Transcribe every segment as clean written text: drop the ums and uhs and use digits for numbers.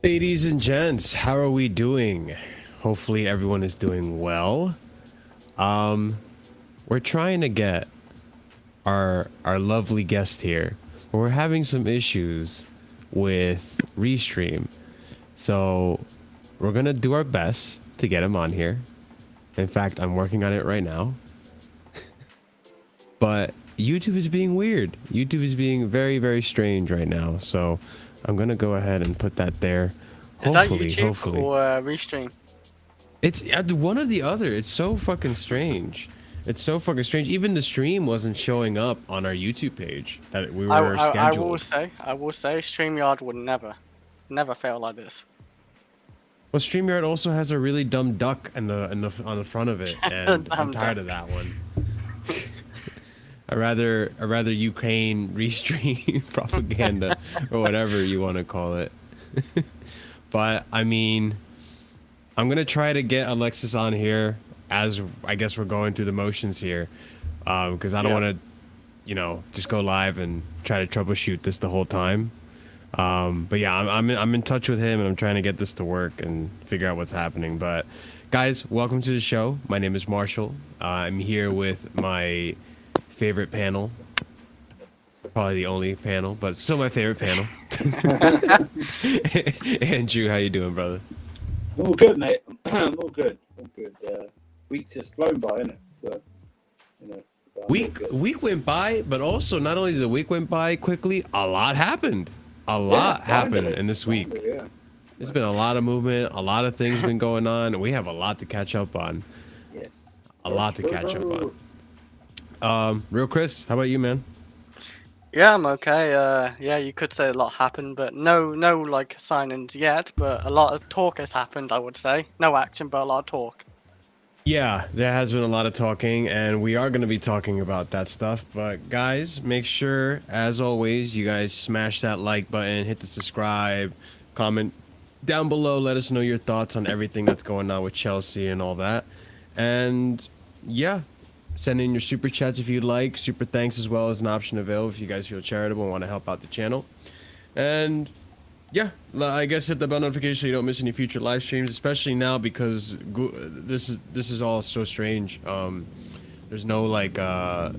Ladies and gents, how are we doing? Hopefully everyone is doing well. We're trying to get our lovely guest here, but we're having some issues with Restream. So we're gonna do our best to get him on here. In fact, I'm working on it right now. But YouTube is being weird. YouTube is being very, very strange right now. So I'm gonna go ahead and put that there. Is that YouTube or Restream? It's one or the other. It's so fucking strange. It's so fucking strange. Even the stream wasn't showing up on our YouTube page that we were scheduled. I will say, StreamYard would never fail like this. Well, StreamYard also has a really dumb duck on the front of it, and I'm tired of that one. I rather Ukraine Restream propaganda or whatever you want to call it. But I mean, I'm gonna try to get Alexis on here as I guess we're going through the motions here, because I don't want to, just go live and try to troubleshoot this the whole time. But yeah, I'm in touch with him and I'm trying to get this to work and figure out what's happening. But guys, welcome to the show. My name is Marshall. I'm here with my favorite panel, probably the only panel, but still my favorite panel. Andrew, how you doing, brother? All good, mate. I'm all good. All good. Week's just flown by, isn't it? So, Week went by, but also not only did the week went by quickly, a lot happened. A lot happened in this week. There's been a lot of movement, a lot of things been going on, and we have a lot to catch up on. Yes. A lot to catch up on. Real Chris, how about you, man? Yeah, I'm okay. Yeah, you could say a lot happened, but no like signings yet. But a lot of talk has happened, I would say. No action, but a lot of talk. Yeah, there has been a lot of talking, and we are going to be talking about that stuff. But guys, make sure, as always, you guys smash that like button, hit the subscribe, comment down below, let us know your thoughts on everything that's going on with Chelsea and all that. And yeah, send in your super chats if you'd like. Super thanks as well as an option available if you guys feel charitable and want to help out the channel. And yeah, I guess hit the bell notification so you don't miss any future live streams, especially now because this is all so strange. There's no like I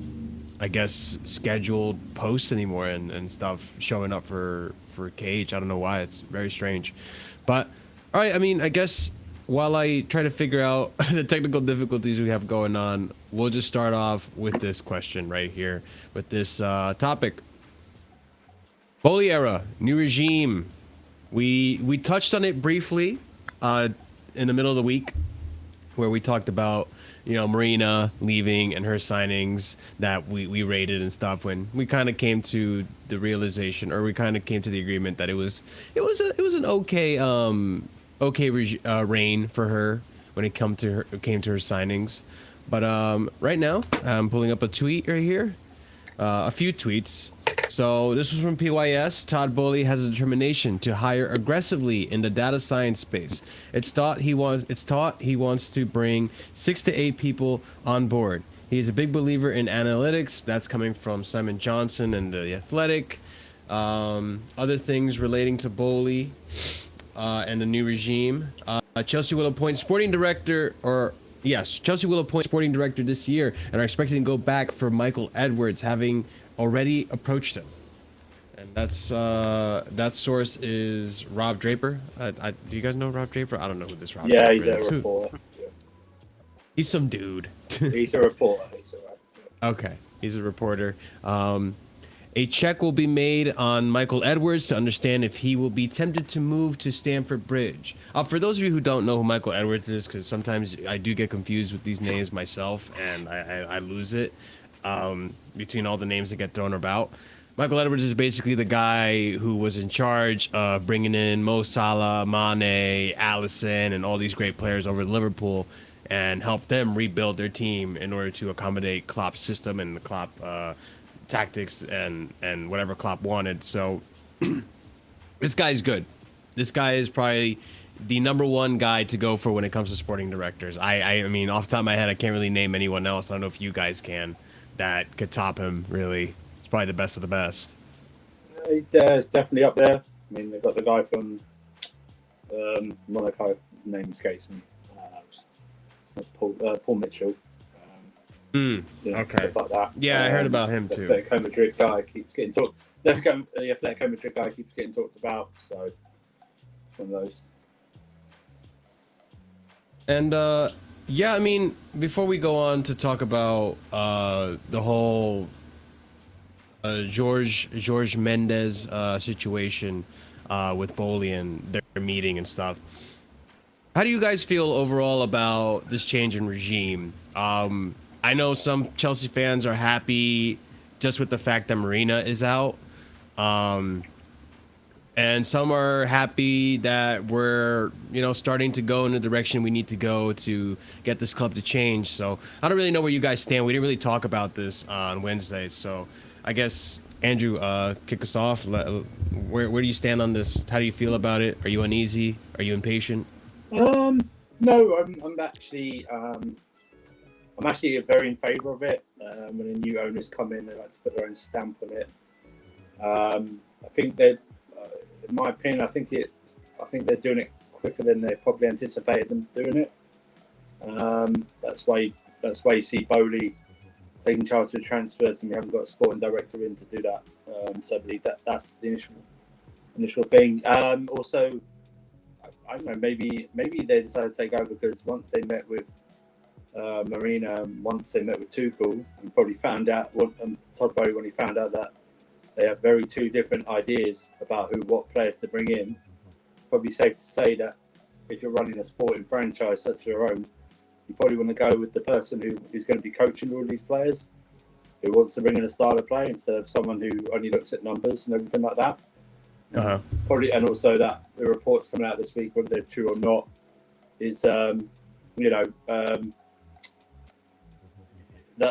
guess scheduled posts anymore and stuff showing up for Cage. I don't know why. It's very strange. But all right, I mean, I guess while I try to figure out the technical difficulties we have going on, we'll just start off with this question right here with this topic. Boehly Era, new regime. We touched on it briefly in the middle of the week where we talked about, Marina leaving and her signings that we rated and stuff, when we kind of came to the realization, or we kind of came to the agreement that it was an okay reign for her when it came to her signings. But right now I'm pulling up a tweet right here, a few tweets. So this was from PYS. Todd Boehly has a determination to hire aggressively in the data science space. It's thought he wants to bring 6 to 8 people on board. He's a big believer in analytics. That's coming from Simon Johnson and The Athletic. Other things relating to Boehly and the new regime. Chelsea will appoint sporting director Chelsea will appoint sporting director this year and are expecting to go back for Michael Edwards, having already approached him. And that source is Rob Draper. Do you guys know Rob Draper? I don't know who this Rob Draper is. Yeah, he's a reporter. He's some dude. He's a reporter. Okay, he's a reporter. A check will be made on Michael Edwards to understand if he will be tempted to move to Stamford Bridge. For those of you who don't know who Michael Edwards is, because sometimes I do get confused with these names myself and I lose it between all the names that get thrown about. Michael Edwards is basically the guy who was in charge of bringing in Mo Salah, Mane, Alisson, and all these great players over to Liverpool and helped them rebuild their team in order to accommodate Klopp's system and the Klopp tactics and whatever Klopp wanted. So this guy's good. This guy is probably the number one guy to go for when it comes to sporting directors. I mean, off the top of my head, I can't really name anyone else. I don't know if you guys can that could top him, really. He's probably the best of the best. It's definitely up there. I mean, they've got the guy from Monaco, name escapes me. Paul Mitchell. Okay. Stuff like that. Yeah, I heard about him too. The Atletico Madrid guy keeps getting talked. The Atletico Madrid guy keeps getting talked about. So it's one of those. And yeah, I mean, before we go on to talk about the whole George Mendes situation with Boehly and their meeting and stuff, how do you guys feel overall about this change in regime? I know some Chelsea fans are happy just with the fact that Marina is out. And some are happy that we're, starting to go in the direction we need to go to get this club to change. So I don't really know where you guys stand. We didn't really talk about this on Wednesday. So I guess, Andrew, kick us off. Where do you stand on this? How do you feel about it? Are you uneasy? Are you impatient? No, I'm actually very in favour of it. When the new owners come in, they like to put their own stamp on it. I think that, in my opinion, I think they're doing it quicker than they probably anticipated them doing it. That's why you see Boehly taking charge of the transfers, and we haven't got a sporting director in to do that. So I believe that's the initial thing. Also, I don't know, maybe they decided to take over because once they met with Marina, once they met with Tuchel, and probably found out Todd Boehly, when he found out that they have very two different ideas about what players to bring in, probably safe to say that if you're running a sporting franchise such as your own, you probably want to go with the person who's going to be coaching all these players, who wants to bring in a style of play instead of someone who only looks at numbers and everything like that. Probably, and also that the reports coming out this week, whether they're true or not, is that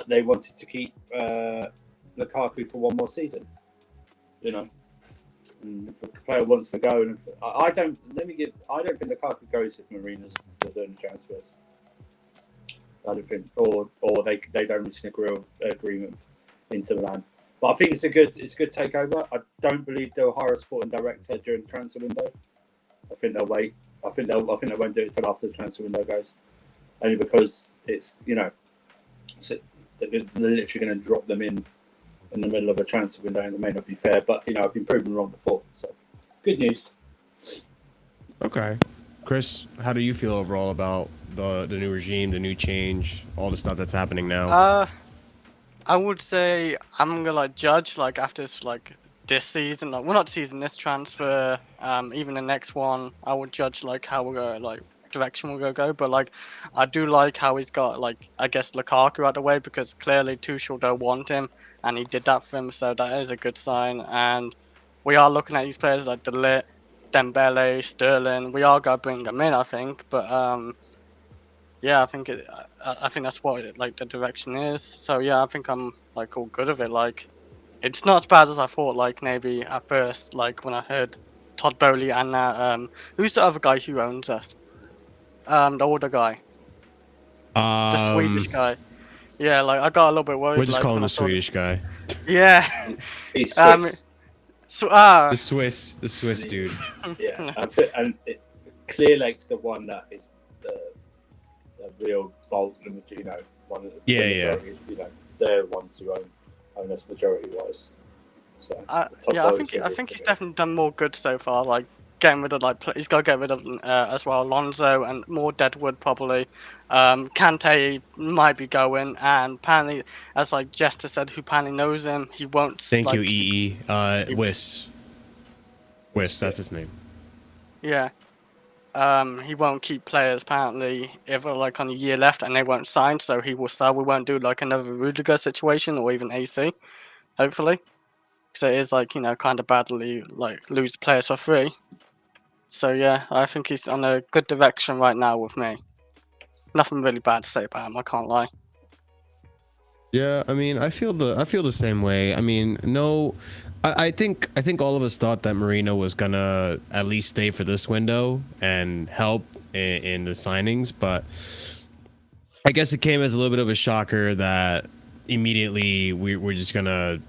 they wanted to keep Lukaku for one more season. And if the player wants to go, and I don't think Lukaku goes if Marina's still doing the transfers. I don't think, or they don't reach an agreement into Milan. But I think it's a good takeover. I don't believe they'll hire a sporting director during the transfer window. I think they'll wait. I think they won't do it until after the transfer window goes, only because it's they're literally going to drop them in the middle of a transfer window, and it may not be fair. But I've been proven wrong before, so good news. Okay, Chris, how do you feel overall about the new regime, the new change, all the stuff that's happening now? I would say I'm gonna judge after this season, not season, this transfer, even the next one. I would judge how we're going, direction we're gonna go. But I do like how he's got I guess Lukaku out the way, because clearly Tuchel don't want him, and he did that for him. So that is a good sign. And we are looking at these players like Ligt, Dembele, Sterling. We are gonna bring them in, I think. But yeah, I think that's what the direction is. So yeah, I think I'm all good of it. It's not as bad as I thought. Maybe at first, when I heard Todd Boehly and who's the other guy who owns us? The older guy, the Swedish guy. Yeah, I got a little bit worried. We're just calling the Swedish guy. Yeah. He's Swiss. The Swiss dude. Yeah, and Clearlake's the one that is the real bulk, one of the majority, they're the ones who own us majority wise. So yeah, I think he's definitely done more good so far. Getting rid of he's got to get rid of as well Alonso and more Deadwood probably. Kante might be going, and apparently, as Jester said, who apparently knows him, he won't. Thank you, EE. Wiss, that's his name. Yeah. He won't keep players apparently if on a year left and they won't sign, so he will sell. We won't do another Rudiger situation or even AC, hopefully. So it is kind of badly lose players for free. So yeah, I think he's on a good direction right now with me. Nothing really bad to say about him, I can't lie. Yeah, I mean, I feel the same way. I mean, no, I think all of us thought that Marino was gonna at least stay for this window and help in the signings, but I guess it came as a little bit of a shocker that immediately we're just gonna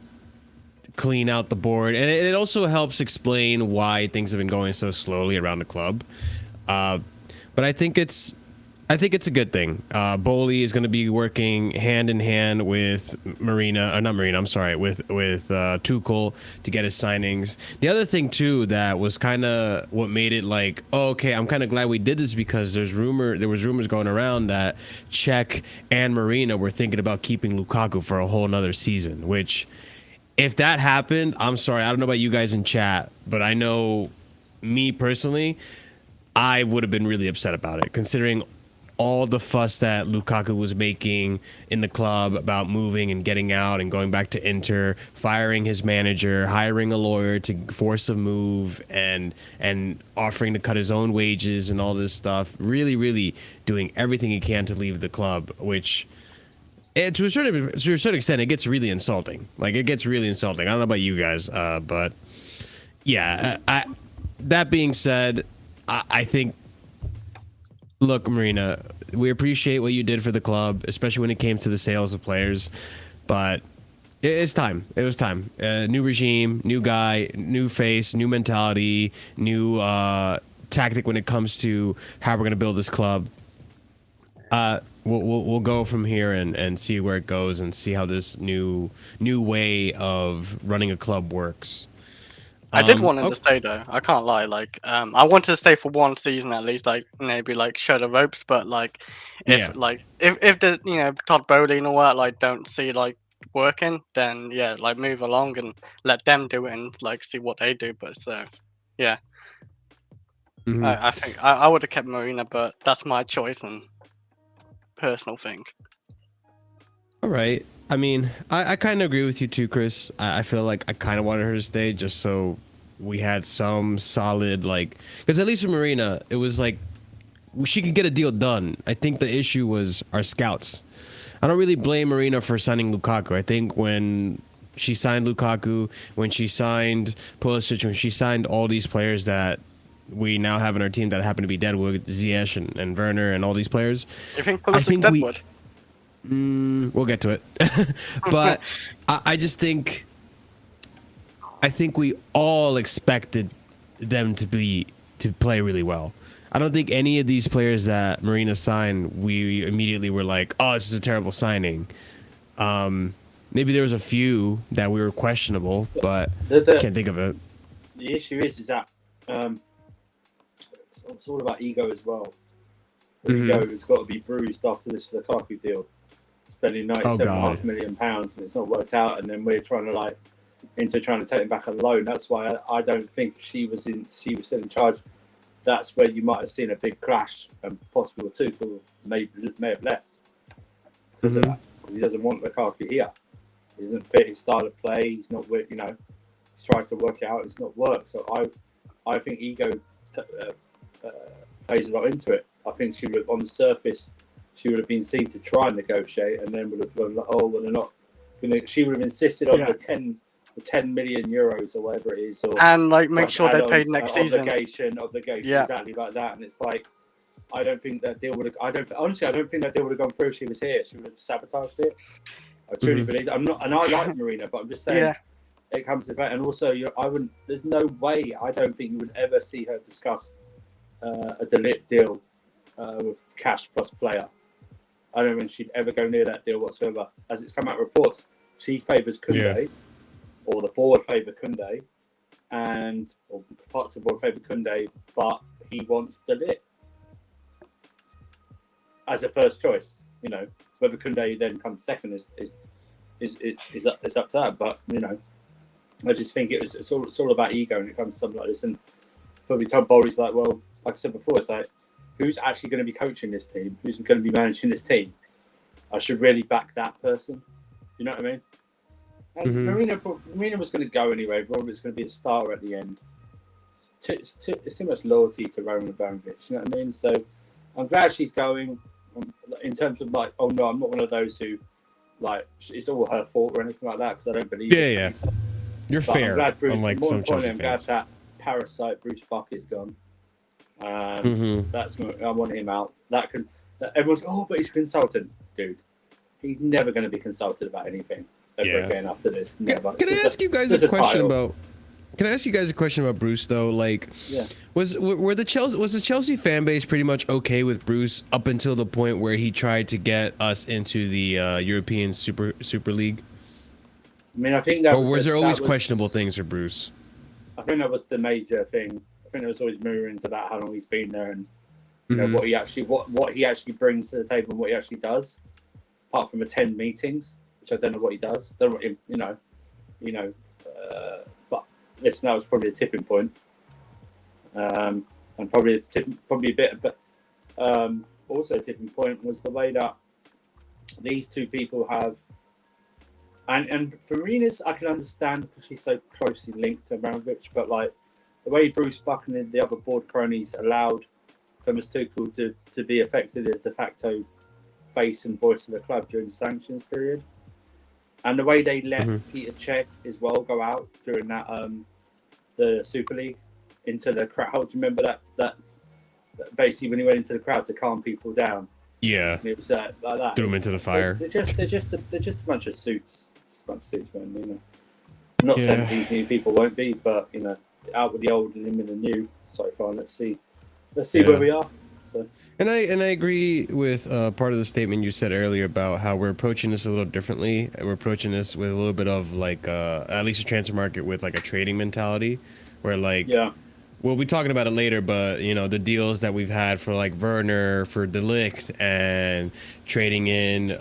clean out the board, and it also helps explain why things have been going so slowly around the club. But I think it's a good thing. Boehly is going to be working hand in hand with Tuchel to get his signings. The other thing too that was kind of what made it like, oh, okay, I'm kind of glad we did this because there was rumors going around that Czech and Marina were thinking about keeping Lukaku for a whole nother season. Which, if that happened, I'm sorry, I don't know about you guys in chat, but I know me personally, I would have been really upset about it, considering all the fuss that Lukaku was making in the club about moving and getting out and going back to Inter, firing his manager, hiring a lawyer to force a move, and offering to cut his own wages and all this stuff. Really, really doing everything he can to leave the club, which, to a certain extent, it gets really insulting. Like, it gets really insulting. I don't know about you guys, but yeah. That being said, I think, look, Marina, we appreciate what you did for the club, especially when it came to the sales of players. But it's time. It was time. New regime, new guy, new face, new mentality, new tactic when it comes to how we're going to build this club. We'll go from here and see where it goes and see how this new way of running a club works. I did want him to stay though. I can't lie. Like, I wanted to stay for one season at least. Like, maybe like show the ropes. But like, if the Todd Boehly and all that like don't see like working, then yeah, like move along and let them do it and like see what they do. But so, yeah, I think I would have kept Marina, but that's my choice and personal thing. All right. I mean, I kind of agree with you too, Chris. I feel like I kind of wanted her to stay just so we had some solid, like, because at least with Marina, it was like she could get a deal done. I think the issue was our scouts. I don't really blame Marina for signing Lukaku. I think when she signed Lukaku, when she signed Pulisic, when she signed all these players that we now have in our team that happen to be Deadwood, Ziyech, and Werner, and all these players. You think Pulisic's Deadwood? We'll get to it. But I just think we all expected them to play really well. I don't think any of these players that Marina signed, we immediately were like, oh, this is a terrible signing. Maybe there was a few that we were questionable, but I can't think of it. The issue is that it's all about ego as well. Ego has got to be bruised after this Lukaku deal. Spending £97.5 million and it's not worked out, and then we're trying to take him back on loan. That's why I don't think she was still in charge. That's where you might have seen a big crash and possible Tuchel may have left because of that. He doesn't want Lukaku here. He doesn't fit his style of play. He's not, he's tried to work it out. It's not worked. So I think ego plays a lot into it. I think she would have, on the surface, she would have been seen to try and negotiate, and then would have gone, oh, well, they're not. She would have insisted on the 10 million euros or whatever it is, and like make sure they're paid next season. Obligation, exactly like that. And it's like, I don't think that deal would have. I don't think that deal would have gone through if she was here. She would have sabotaged it. I truly believe. I'm not, and I like Marina, but I'm just saying. It comes to that, and also, I wouldn't. There's no way. I don't think you would ever see her discuss a Ligt deal with cash plus player. I don't think she'd ever go near that deal whatsoever. As it's come out reports, she favours Kante, or the board favour Kante, or parts of the board favour Kante, but he wants the Ligt as a first choice. Whether Kante then comes second is up to that. But I just think it's all about ego when it comes to something like this. And probably Todd Boehly's like, well, like I said before, it's like, who's actually going to be coaching this team? Who's going to be managing this team? I should really back that person. You know what I mean? And Marina was going to go anyway. Robert's going to be a starter at the end. It's too much loyalty to Roman Abramovich. You know what I mean? So I'm glad she's going. In terms of like, oh no, I'm not one of those who like it's all her fault or anything like that, because I don't believe it. Yeah. You're but fair. I'm glad Bruce, unlike more some importantly, Chelsea I'm fans. glad that parasite Bruce Buck is gone. I want him out. Everyone's but he's a consultant, dude. He's never going to be consulted about anything ever again after this. Never. Can I ask you guys a question about? Can I ask you guys a question about Bruce though? Like, Yeah. was the Chelsea fan base pretty much okay with Bruce up until the point where he tried to get us into the European Super League? I mean, I think that Or was there always questionable things for Bruce? I think that was the major thing. I think there was always mirrorings about how long he's been there and you know what he actually brings to the table and what he actually does. Apart from attend meetings, which I don't know what he does. Don't know what but listen, that was probably a tipping point, and probably a bit. But also a tipping point was the way that these two people have. And for Marina's, I can understand because she's so closely linked to Abramovich, but like the way Bruce Buck and the other board cronies allowed Thomas Tuchel to be effectively a de facto face and voice of the club during the sanctions period, and the way they let Peter Cech as well go out during that the Super League into the crowd. Do you remember that? That's basically when he went into the crowd to calm people down. Yeah, it was like that. Threw him into the fire. They're just a bunch of suits. Man, I'm not saying these new people won't be, but you know, out with the old and in with the new so far. Let's see where we are. So. And I agree with part of the statement you said earlier about how we're approaching this a little differently. We're approaching this with a little bit of like at least a transfer market with like a trading mentality, where like we'll be talking about it later, but you know the deals that we've had for like Werner, for Ligt, and trading in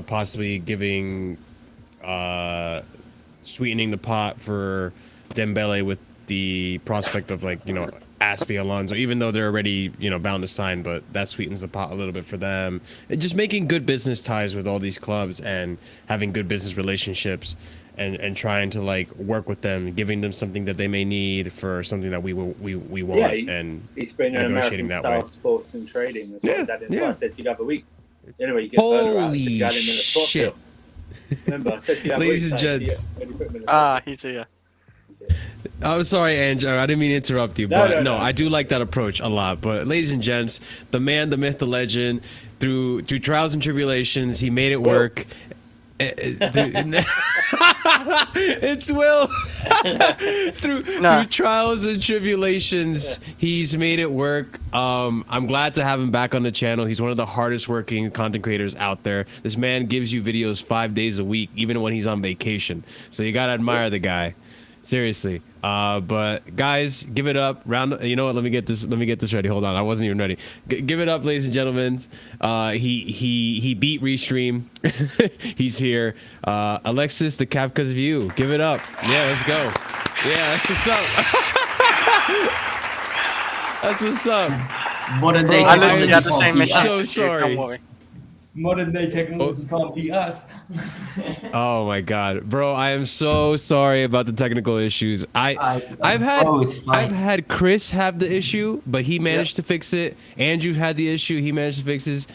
possibly giving. Sweetening the pot for Dembele with the prospect of like, you know, Aspie, Alonso, even though they're already, you know, bound to sign, but that sweetens the pot a little bit for them. And just making good business ties with all these clubs and having good business relationships and trying to like work with them, giving them something that they may need for something that we want. And he's been an American style sports and trading as well. That's why I said you'd have a week. Anyway, you get holy shit. Remember, I said ladies and gents. He's here. I'm sorry, Andrew. I didn't mean to interrupt you, but no, I do like that approach a lot. But ladies and gents, the man, the myth, the legend, through trials and tribulations, he made it work. It's Will. through trials and tribulations, he's made it work. I'm glad to have him back on the channel. He's one of the hardest working content creators out there. This man gives you videos 5 days a week, even when he's on vacation. So you gotta admire the guy. Seriously. But guys, give it up. You know what? Let me get this ready. Hold on, I wasn't even ready. Give it up, ladies and gentlemen. He beat Restream. He's here. Alexis, the Kavkas View. Give it up. Yeah, let's go. Yeah, that's what's up. That's what's up. Modern day I literally had the same I'm mission. so sorry. Modern day technology can't beat us. Oh my god, bro! I am so sorry about the technical issues. I've had Chris have the issue, but he managed to fix it. Andrew had the issue, he managed to fix his.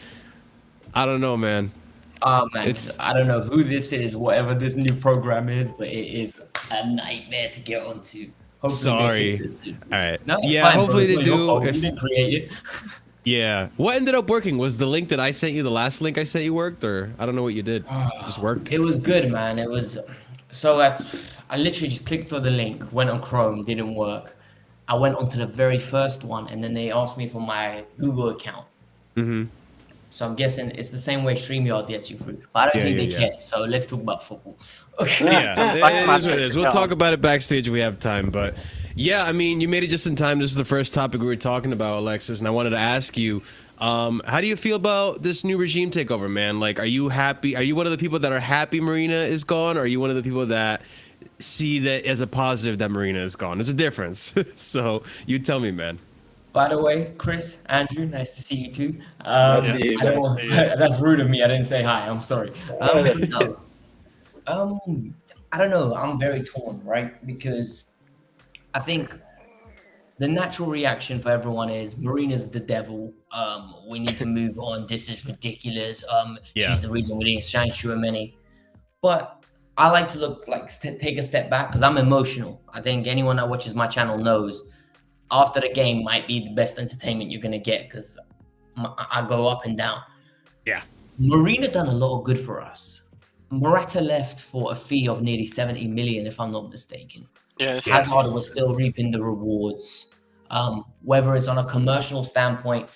I don't know, man. Oh man, I don't know who this is, whatever this new program is, but it is a nightmare to get onto. Hopefully sorry. All right. No, yeah, fine, hopefully bro. they do. You didn't create it. Yeah. What ended up working? Was the link that I sent you, the last link I sent you, worked, or I don't know what you did? It just worked. It was good, man. It was so I literally just clicked on the link, went on Chrome, didn't work. I went onto the very first one, and then they asked me for my Google account. Mm-hmm. So I'm guessing it's the same way StreamYard gets you through. But I don't think they care. So let's talk about football. Okay. Yeah, it is what it is. We'll talk about it backstage if we have time, but. Yeah, I mean, you made it just in time. This is the first topic we were talking about, Alexis, and I wanted to ask you, how do you feel about this new regime takeover, man? Like, are you happy? Are you one of the people that are happy Marina is gone, or are you one of the people that see that as a positive that Marina is gone? There's a difference. So you tell me, man. By the way, Chris, Andrew, nice to see you too. That's rude of me. I didn't say hi. I'm sorry. I don't know. I'm very torn, right? Because I think the natural reaction for everyone is Marina's the devil. We need to move on. This is ridiculous. She's the reason we didn't shine Tchouaméni. But I like to take a step back because I'm emotional. I think anyone that watches my channel knows after the game might be the best entertainment you're going to get because I go up and down. Yeah. Marina done a lot of good for us. Morata left for a fee of nearly 70 million, if I'm not mistaken. Yes. Hazard was still reaping the rewards. Whether it's on a commercial standpoint,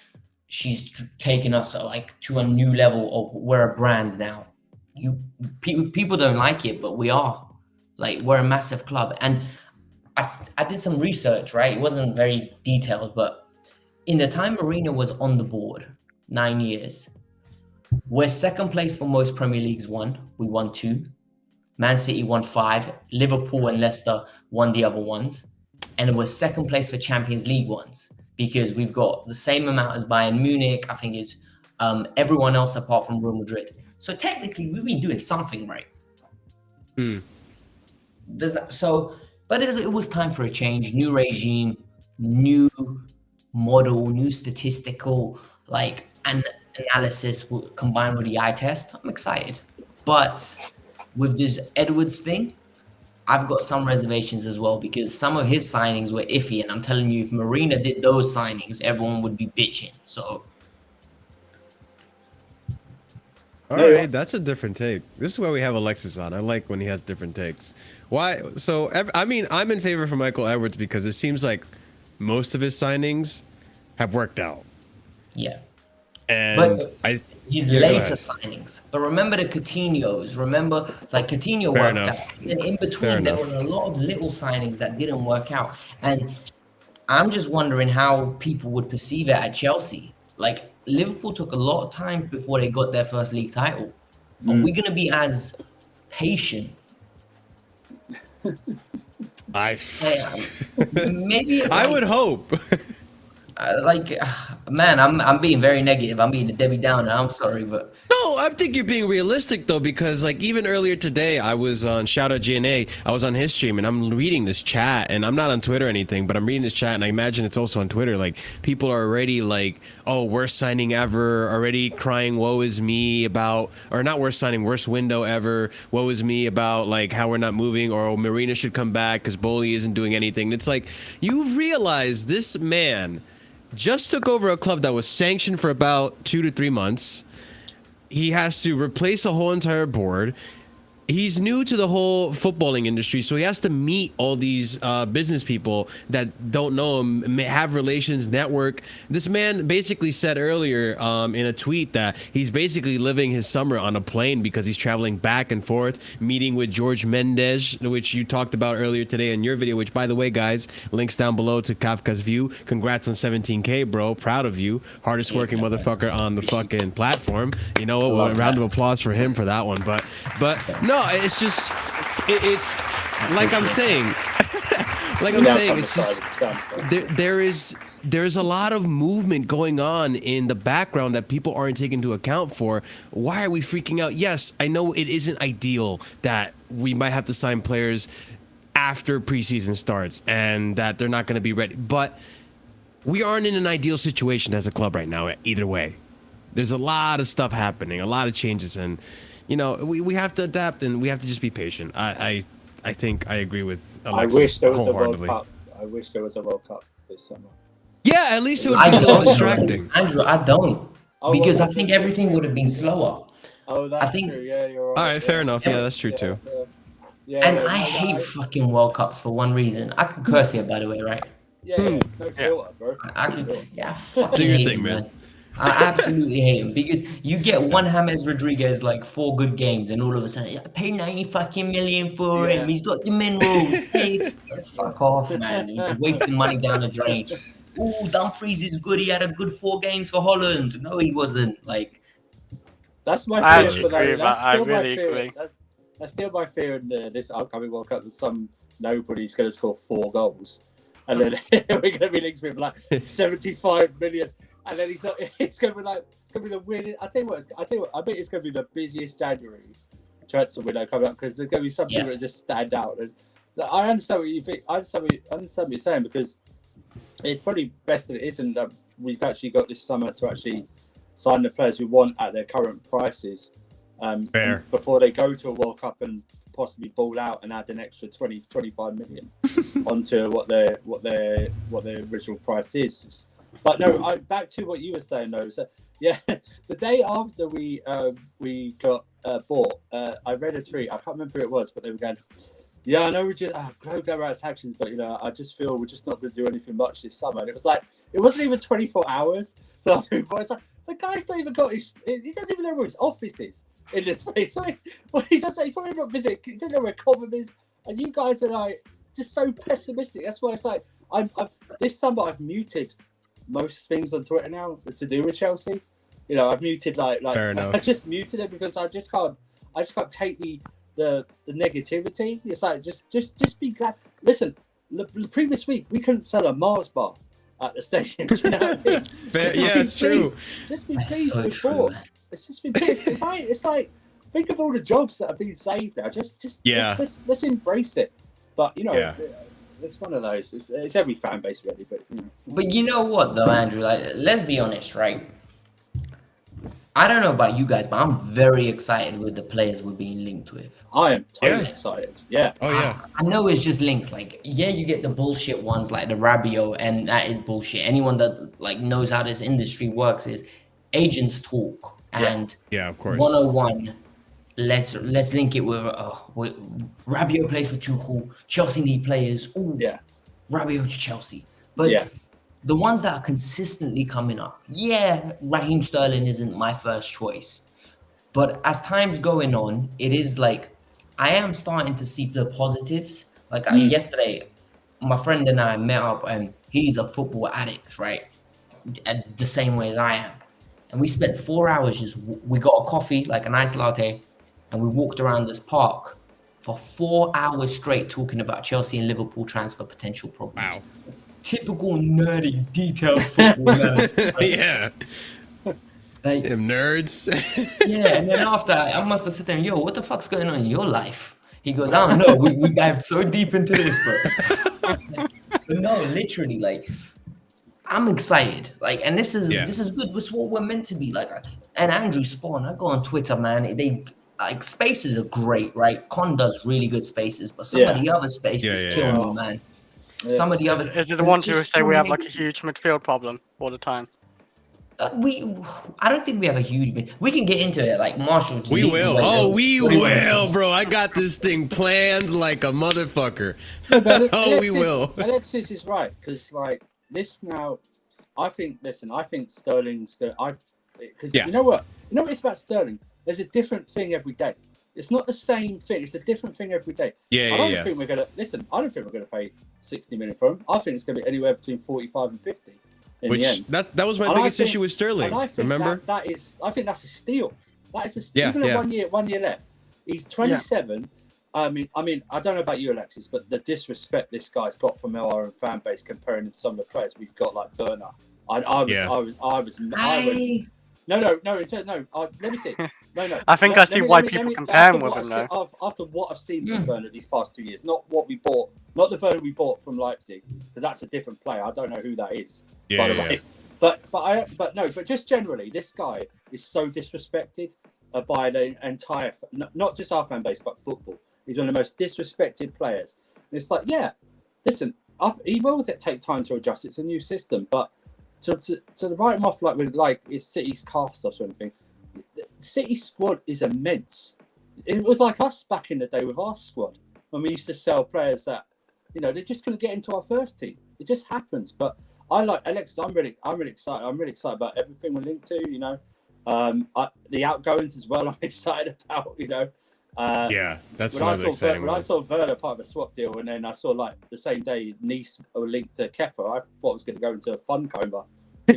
she's taken us like to a new level of we're a brand now. People don't like it, but we are. Like, we're a massive club. And I did some research, right? It wasn't very detailed, but in the time Marina was on the board, 9 years, we're second place for most Premier Leagues won. We won 2. Man City won 5. Liverpool and Leicester won the other ones. And we're second place for Champions League ones because we've got the same amount as Bayern Munich. I think it's everyone else apart from Real Madrid. So technically, we've been doing something right. But it was time for a change, new regime, new model, new statistical analysis combined with the eye test. I'm excited. But with this Edwards thing, I've got some reservations as well because some of his signings were iffy. And I'm telling you, if Marina did those signings, everyone would be bitching. So. All right, that's a different take. This is why we have Alexis on. I like when he has different takes. Why? So, I mean, I'm in favor for Michael Edwards because it seems like most of his signings have worked out. Yeah. And his later signings. But remember the Coutinho's. Remember, Coutinho worked out. And in between, there were a lot of little signings that didn't work out. And I'm just wondering how people would perceive it at Chelsea. Like, Liverpool took a lot of time before they got their first league title. Are we going to be as patient? Maybe I would hope. Man, I'm being very negative. I'm being a Debbie Downer. I'm sorry, but no, I think you're being realistic though, because even earlier today, I was on Shout Out GNA. I was on his stream, and I'm reading this chat, and I'm not on Twitter or anything, but I'm reading this chat, and I imagine it's also on Twitter. Like, people are already like, "Oh, worst signing ever!" Already crying, "Woe is me!" about, or not worst signing, worst window ever. Woe is me about like how we're not moving, or Marina should come back because Boehly isn't doing anything. It's like, you realize this man just took over a club that was sanctioned for about 2 to 3 months. He has to replace a whole entire board. He's new to the whole footballing industry, so he has to meet all these business people that don't know him, have relations, network. This man basically said earlier in a tweet that he's basically living his summer on a plane because he's traveling back and forth, meeting with George Mendes, which you talked about earlier today in your video, which, by the way, guys, links down below to Kavkas View. Congrats on 17K, bro. Proud of you. Hardest working motherfucker on the fucking platform. You know what? Well, a round of applause for him for that one. But no. It's just, it's like I'm saying, it's just, there's a lot of movement going on in the background that people aren't taking into account for. Why are we freaking out? Yes, I know it isn't ideal that we might have to sign players after preseason starts and that they're not going to be ready, but we aren't in an ideal situation as a club right now, either way. There's a lot of stuff happening, a lot of changes, and we have to adapt, and we have to just be patient. I think I agree with Alexis. I wish there was a World Cup. I wish there was a World Cup this summer. Yeah, at least it would be more distracting. Andrew, I don't. Because I think everything would have been slower. Oh, that's true. Yeah, you're right. All right, fair enough. Yeah, that's true too. I hate fucking World Cups for one reason. I can curse here, by the way, right? Yeah, no filter, bro. I fucking hate him, man. I absolutely hate him because you get one James Rodriguez 4 good games, and all of a sudden, I pay 90 fucking million for him. He's got the minerals. Hey, fuck off, man. You're wasting money down the drain. Ooh, Dumfries is good. He had a good 4 games for Holland. No, he wasn't. That's my fear for that. I really agree. That's still my fear in this upcoming World Cup that nobody's going to score 4 goals, and then we're going to be linked with 75 million. And then he's not. It's gonna be the weirdest. I tell you what. I bet it's gonna be the busiest January transfer window coming up because there's gonna be some people that just stand out. And I understand what you think. I understand what you're saying because it's probably best that it isn't that we've actually got this summer to actually sign the players we want at their current prices before they go to a World Cup and possibly ball out and add an extra 20-25 million onto what their original price is. But no, back to what you were saying though. So yeah, the day after we got bought, I read a tweet. I can't remember who it was, but they were going, Yeah, I know we're just about actions, but I just feel we're just not going to do anything much this summer. And it was like it wasn't even 24 hours. So it's like the guy's not even got his. He doesn't even know where his office is in this place. Well, he doesn't. He probably not visit. He doesn't know where Cobham is. And you guys are like just so pessimistic. That's why it's like this summer I've muted most things on Twitter now to do with Chelsea. I've muted like Fair enough. I just muted it because I just can't take the negativity. It's like just be glad. Listen, the previous week we couldn't sell a Mars bar at the station. Do you know what I mean? Yeah, it's true. Just be That's pleased so before. true. It's just been pissed. It's like think of all the jobs that have been saved now. Let's embrace it. But it's one of those. It's every fan base really. But you know what though, Andrew? Like, let's be honest, right? I don't know about you guys, but I'm very excited with the players we're being linked with. I am totally excited. Yeah. Oh yeah. I know it's just links. Like, yeah, you get the bullshit ones like the Rabiot, and that is bullshit. Anyone that like knows how this industry works is agents talk, and Yeah, of course. 101. Let's link it with Rabiot plays for Tuchel. Chelsea need players. Ooh, Yeah. Rabiot to Chelsea. But the ones that are consistently coming up, Raheem Sterling isn't my first choice. But as time's going on, it is like I am starting to see the positives. Like yesterday, my friend and I met up, and he's a football addict, right? The same way as I am. And we spent 4 hours we got a coffee, like a nice latte, and we walked around this park for 4 hours straight talking about Chelsea and Liverpool transfer potential problems. Wow. Typical nerdy, detailed football nerds. Yeah. Like, Them nerds. yeah, and then after I must have said to him, yo, what the fuck's going on in your life? He goes, I don't know. We dived so deep into this, bro. But no, literally, like, I'm excited. Like, and this is good. This is what we're meant to be. Like, and Andrew Spawn, I go on Twitter, man. They like spaces are great, right? Con does really good spaces, but some of the other spaces kill me, man. Some of the other Is it the ones who say we have like a huge midfield problem all the time? I don't think we have a huge. We can get into it, like Marshall. We will. We will, bro. I got this thing planned like a motherfucker. We will. Alexis is right because like this now. I think Sterling's good. Because you know what? It's about Sterling. There's a different thing every day. It's not the same thing. It's a different thing every day. I don't think we're gonna pay 60 million for him. I think it's gonna be anywhere between 45 and 50. That was my biggest issue with Sterling. And I think remember? I think that's a steal. That is a steal. Yeah, Even at 1 year left. He's 27. Yeah. I mean, I don't know about you, Alexis, but the disrespect this guy's got from our own fan base comparing to some of the players we've got, like Werner. No. Let me see. No. I think I see why people compare him with him now. After what I've seen from Werner these past 2 years, not what we bought, not the Werner we bought from Leipzig, because that's a different player. I don't know who that is, by the way. But just generally, this guy is so disrespected by the entire, not just our fan base, but football. He's one of the most disrespected players. And it's like, listen, he will take time to adjust. It's a new system, but to write him off like it's City's cast off or anything. The City squad is immense. It was like us back in the day with our squad when we used to sell players that they're just going to get into our first team. It just happens. But I like Alexis. I'm really excited. I'm really excited about everything we're linked to. The outgoings as well. I'm excited about. That's another exciting one. When I saw Werner part of a swap deal, and then I saw like the same day Nice were linked to Kepa, I thought it was going to go into a fun coma. I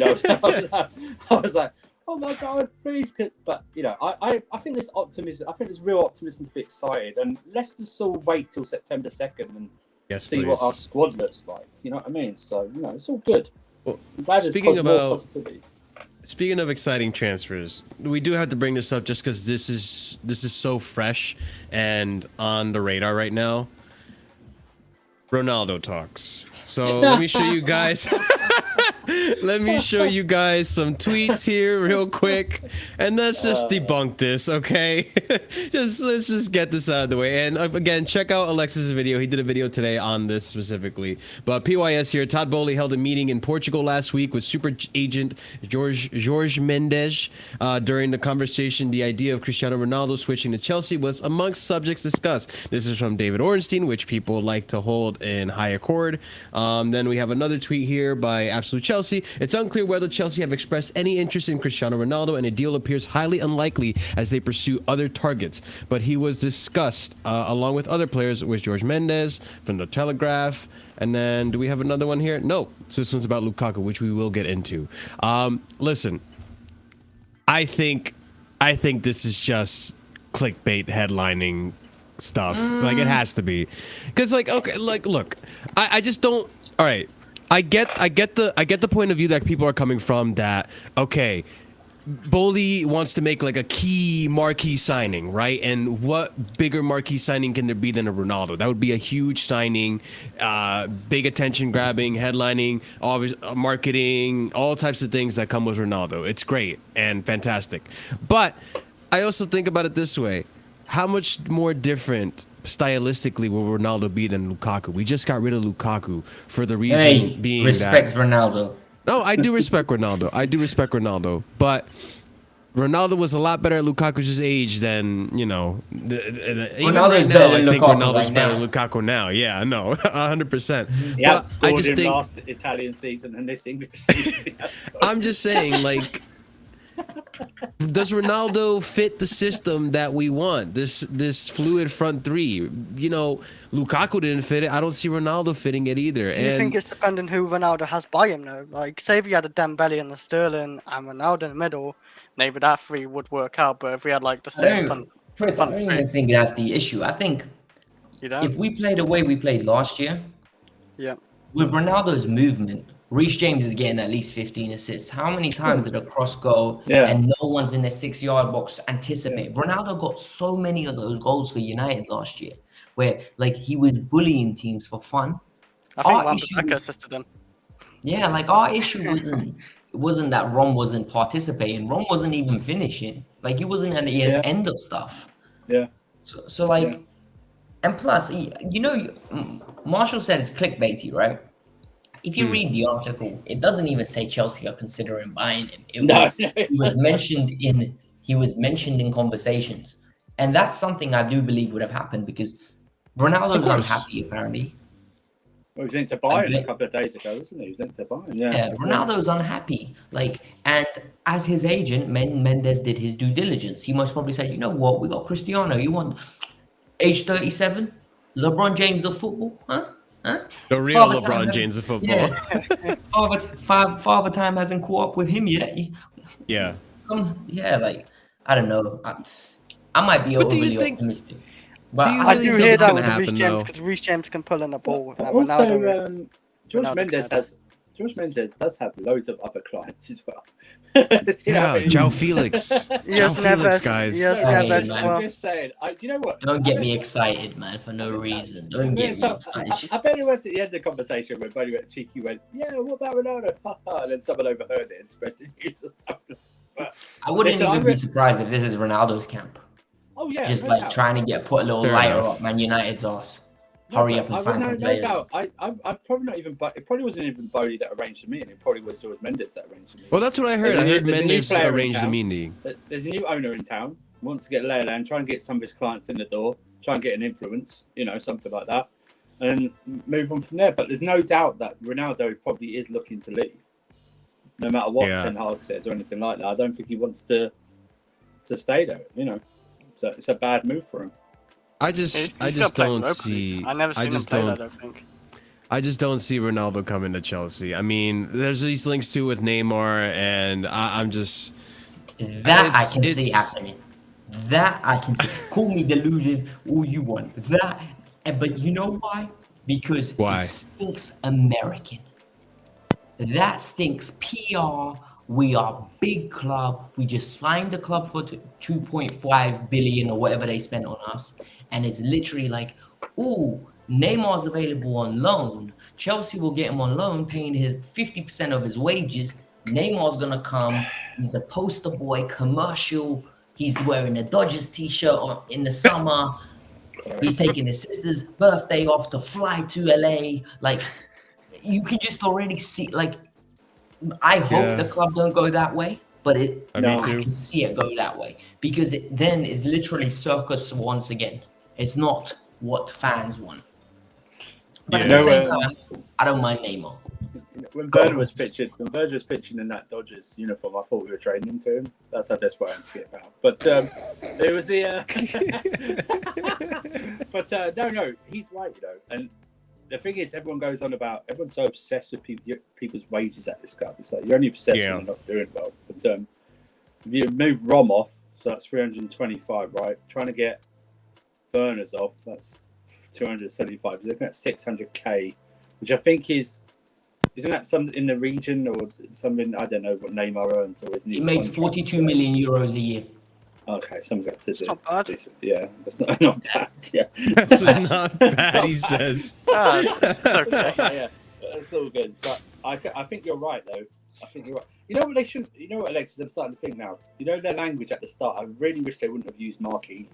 was like, oh my god, please! But I think there's optimism. I think there's real optimism to be excited, and let's just all wait till September 2nd and see what our squad looks like. You know what I mean? So it's all good. Well, Speaking of exciting transfers, we do have to bring this up just because this is so fresh and on the radar right now. Ronaldo talks. So let me show you guys. Let me show you guys some tweets here real quick, and let's just debunk this, okay? Let's just get this out of the way. And again, check out Alexis' video. He did a video today on this specifically. But PYS here, Todd Boehly held a meeting in Portugal last week with super agent Jorge Mendes. During the conversation, the idea of Cristiano Ronaldo switching to Chelsea was amongst subjects discussed. This is from David Ornstein, which people like to hold in high accord. Then we have another tweet here by Absolute Chelsea. It's unclear whether Chelsea have expressed any interest in Cristiano Ronaldo, and a deal appears highly unlikely as they pursue other targets. But he was discussed along with other players with Jorge Mendes from the Telegraph. And then do we have another one here? No. So this one's about Lukaku, which we will get into. Listen, I think this is just clickbait headlining stuff. Like, it has to be, because like, okay, like, look, I just don't. All right, I get the point of view that people are coming from, that okay, Boehly wants to make like a key marquee signing, right? And what bigger marquee signing can there be than a Ronaldo? That would be a huge signing, big attention grabbing, headlining, always marketing, all types of things that come with Ronaldo. It's great and fantastic. But I also think about it this way. How much more different stylistically will Ronaldo be than Lukaku? We just got rid of Lukaku for the reason being respect that... Ronaldo. No, I do respect Ronaldo. But Ronaldo was a lot better at Lukaku's age than, you know... even right now, I think Ronaldo's better than Lukaku now. Yeah, no, 100%. He outscored him last Italian season and this English season. I'm just saying, like... Does Ronaldo fit the system that we want? This fluid front three. You know, Lukaku didn't fit it. I don't see Ronaldo fitting it either. Do you think it's depending who Ronaldo has by him though? Like, say if we had a Dembele and a Sterling and Ronaldo in the middle, maybe that three would work out. But if we had like the same Chris, I don't even think that's the issue. I think if we played the way we played last year, with Ronaldo's movement, Reece James is getting at least 15 assists. How many times did a cross go and no one's in the 6-yard box anticipate? Ronaldo got so many of those goals for United last year, where like he was bullying teams for fun. I think Wan-Bissaka assisted him. Yeah, like our issue wasn't that Ron wasn't participating. Ron wasn't even finishing. Like he wasn't at the end of stuff. Yeah. So like, and plus, you know, Marshall said it's clickbaity, right? If you read the article, it doesn't even say Chelsea are considering buying him. He was mentioned in conversations, and that's something I do believe would have happened because Ronaldo's unhappy apparently. Well, he was meant to buy him a couple of days ago, wasn't he? He was meant to buy him. Yeah, Ronaldo's unhappy. Like, and as his agent, Mendes did his due diligence. He most probably said, you know what, we got Cristiano. You want age 37, LeBron James of football, huh? The real LeBron James of football. Yeah. Father time hasn't caught up with him yet. Yeah. Like, I don't know. I might be overly optimistic. But I do hear that with Reece James, because Reece James can pull in the ball. Also, Jorge Mendes does have loads of other clients as well. João Felix. João Felix, guys. I'm just saying. You know what? Don't get me excited, man, for no reason. Don't get me excited. I bet it was at the end of the conversation when Boehly cheeky went, yeah, what about Ronaldo? And then someone overheard it and spread the news or something. But I wouldn't even be surprised if this is Ronaldo's camp. Oh, yeah. Just like trying to put a little lighter up Man United's ass. Hurry up and sign some players. No doubt. I'm probably not even. It probably wasn't even Boehly that arranged the meeting. It probably was Jorge Mendes that arranged the meeting. Well, that's what I heard. I heard Mendes arranged the meeting. There's a new owner in town. Wants to get lay land, try and get some of his clients in the door, try and get an influence, you know, something like that, and move on from there. But there's no doubt that Ronaldo probably is looking to leave, no matter what Ten Hag says or anything like that. I don't think he wants to stay there. You know, so it's a bad move for him. I just don't see. I never seen him play that, I don't think. I just don't see Ronaldo coming to Chelsea. I mean, there's these links too with Neymar, and I'm just that I can see happening. That I can see. Call me delusional all you want. That, but you know why? Because it stinks American. That stinks PR. We are big club. We just signed the club for 2.5 billion or whatever they spent on us. And it's literally like, ooh, Neymar's available on loan. Chelsea will get him on loan, paying his 50% of his wages. Neymar's gonna come. He's the poster boy, commercial. He's wearing a Dodgers t-shirt in the summer. He's taking his sister's birthday off to fly to LA. Like, you can just already see. Like, I hope the club don't go that way, but I can see it go that way because it then is literally circus once again. It's not what fans want. But at the same time, I don't mind Neymar. When Werner was pitching in that Dodgers uniform, I thought we were trading to him. That's how desperate I am to get him out. But it was the. But no, he's right, And the thing is, everyone's so obsessed with people's wages at this club. It's like you're only obsessed when you're not doing well. But if you move Rom off, so that's 325, right? Trying to get Werner's off, that's 275. You're looking at 600k, which I think isn't that something in the region or something? I don't know what Neymar earns, or isn't he makes 42 million euros a year. Okay, something's got to do. It's not bad. Yeah, that's not bad. Yeah, that's not bad. He says. It's okay. Yeah, that's all good. But I think you're right, though. I think you're right. You know what they should? You know what, Alexis? I'm starting to think now. You know their language at the start. I really wish they wouldn't have used marquee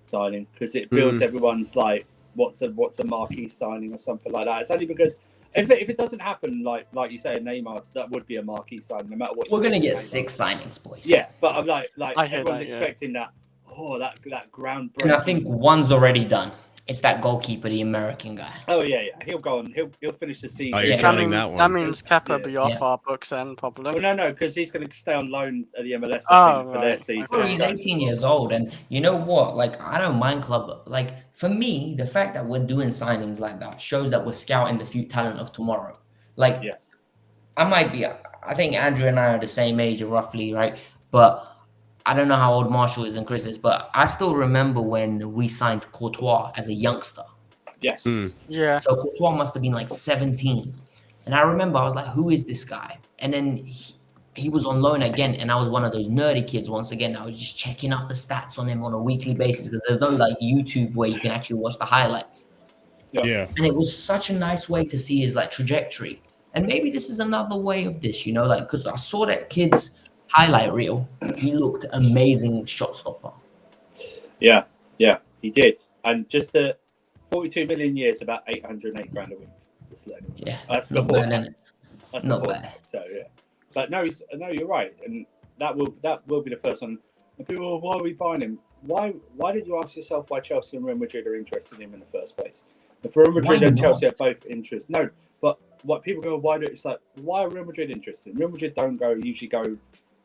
signing because it builds everyone's like, what's a marquee signing or something like that. It's only because. If it doesn't happen, like you say, Neymar, that would be a marquee sign, no matter what. We're gonna get 6 signings, boys. Yeah, but I'm like everyone's expecting that. Oh, that groundbreaking. And I think one's already done. It's that goalkeeper, the American guy. Oh yeah. He'll go on. He'll finish the season. Oh, you're counting that one. That means Kepa be off our books then, probably. Well, no, because he's going to stay on loan at the MLS for their season. Well, he's 18 years old, and you know what? Like, I don't mind club. Like, for me, the fact that we're doing signings like that shows that we're scouting the future talent of tomorrow. Like, yes, I think Andrew and I are the same age, roughly, right? But I don't know how old Marshall is and Chris is, but I still remember when we signed Courtois as a youngster. Yes. Yeah. So Courtois must have been like 17. And I remember I was like, who is this guy? And then he was on loan again. And I was one of those nerdy kids once again. I was just checking out the stats on him on a weekly basis because there's no like YouTube where you can actually watch the highlights. Yeah. And it was such a nice way to see his like trajectory. And maybe this is another way of this, like, because I saw that kid's highlight reel. He looked amazing shot stopper. Yeah, he did. And just the 42 million years, about 808 grand a week. Just letting him know. Yeah, that's not before bad, tax. That's not before bad. tax. So yeah, but no, you're right, and that will be the first one. And people, well, why are we buying him? Why did you ask yourself why Chelsea and Real Madrid are interested in him in the first place? If Real Madrid and Chelsea are both interested, no. But what people go, why are Real Madrid interested? Real Madrid don't usually go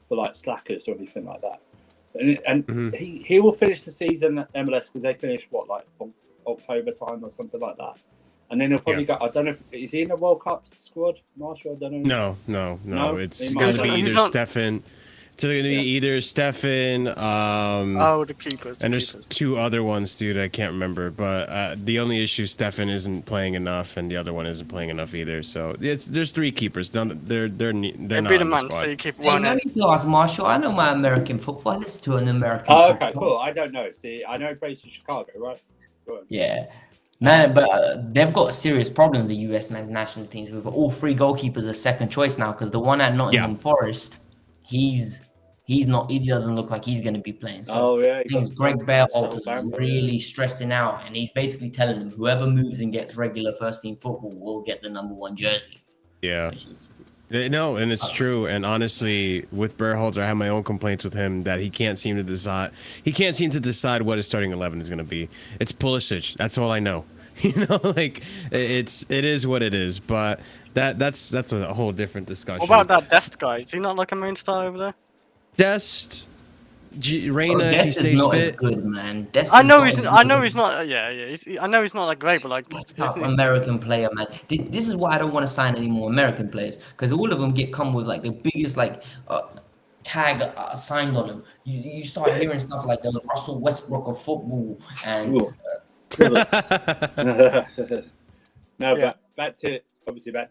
for like slackers or anything like that. And he will finish the season at MLS because they finish like October time or something like that. And then he'll probably go. I don't know. Is he in the World Cup squad, Marshall? I don't know. No. It's He going to might be not. either Stefan. It's going to be either Stefan. The keepers. And there's 2 other ones, dude. I can't remember. But the only issue, Stefan isn't playing enough, and the other one isn't playing enough either. So there's 3 keepers. They're not It'd in be the the Man squad. City keeper. Hey, no need to ask Marshall. I know my American football. I listen to an American. Oh, okay, football. cool. I don't know. See, I know he plays for Chicago, right? Go on. Yeah. Man, but they've got a serious problem, the US men's national teams. We've got all 3 goalkeepers as second choice now because the one at Nottingham Forest, he doesn't look like he's going to be playing. So Greg Berhalter is really stressing out, and he's basically telling them whoever moves and gets regular first team football will get the number 1 jersey. Yeah. No, and it's true. And honestly, with Berhalter, I have my own complaints with him that he can't seem to decide. He can't seem to decide what his starting 11 is going to be. It's Pulisic. That's all I know. Like it is what it is. But that's a whole different discussion. What about that Dest guy? Is he not like a main star over there? Dest, Reina, if he Dest is stays not fit. as good, man. Dest I is know not he's. as I good know as- he's not. I know he's not like great, but like. Top American player, man. This is why I don't want to sign any more American players because all of them come with like the biggest tag signed on them. You start hearing stuff like the Russell Westbrook of football and. But back to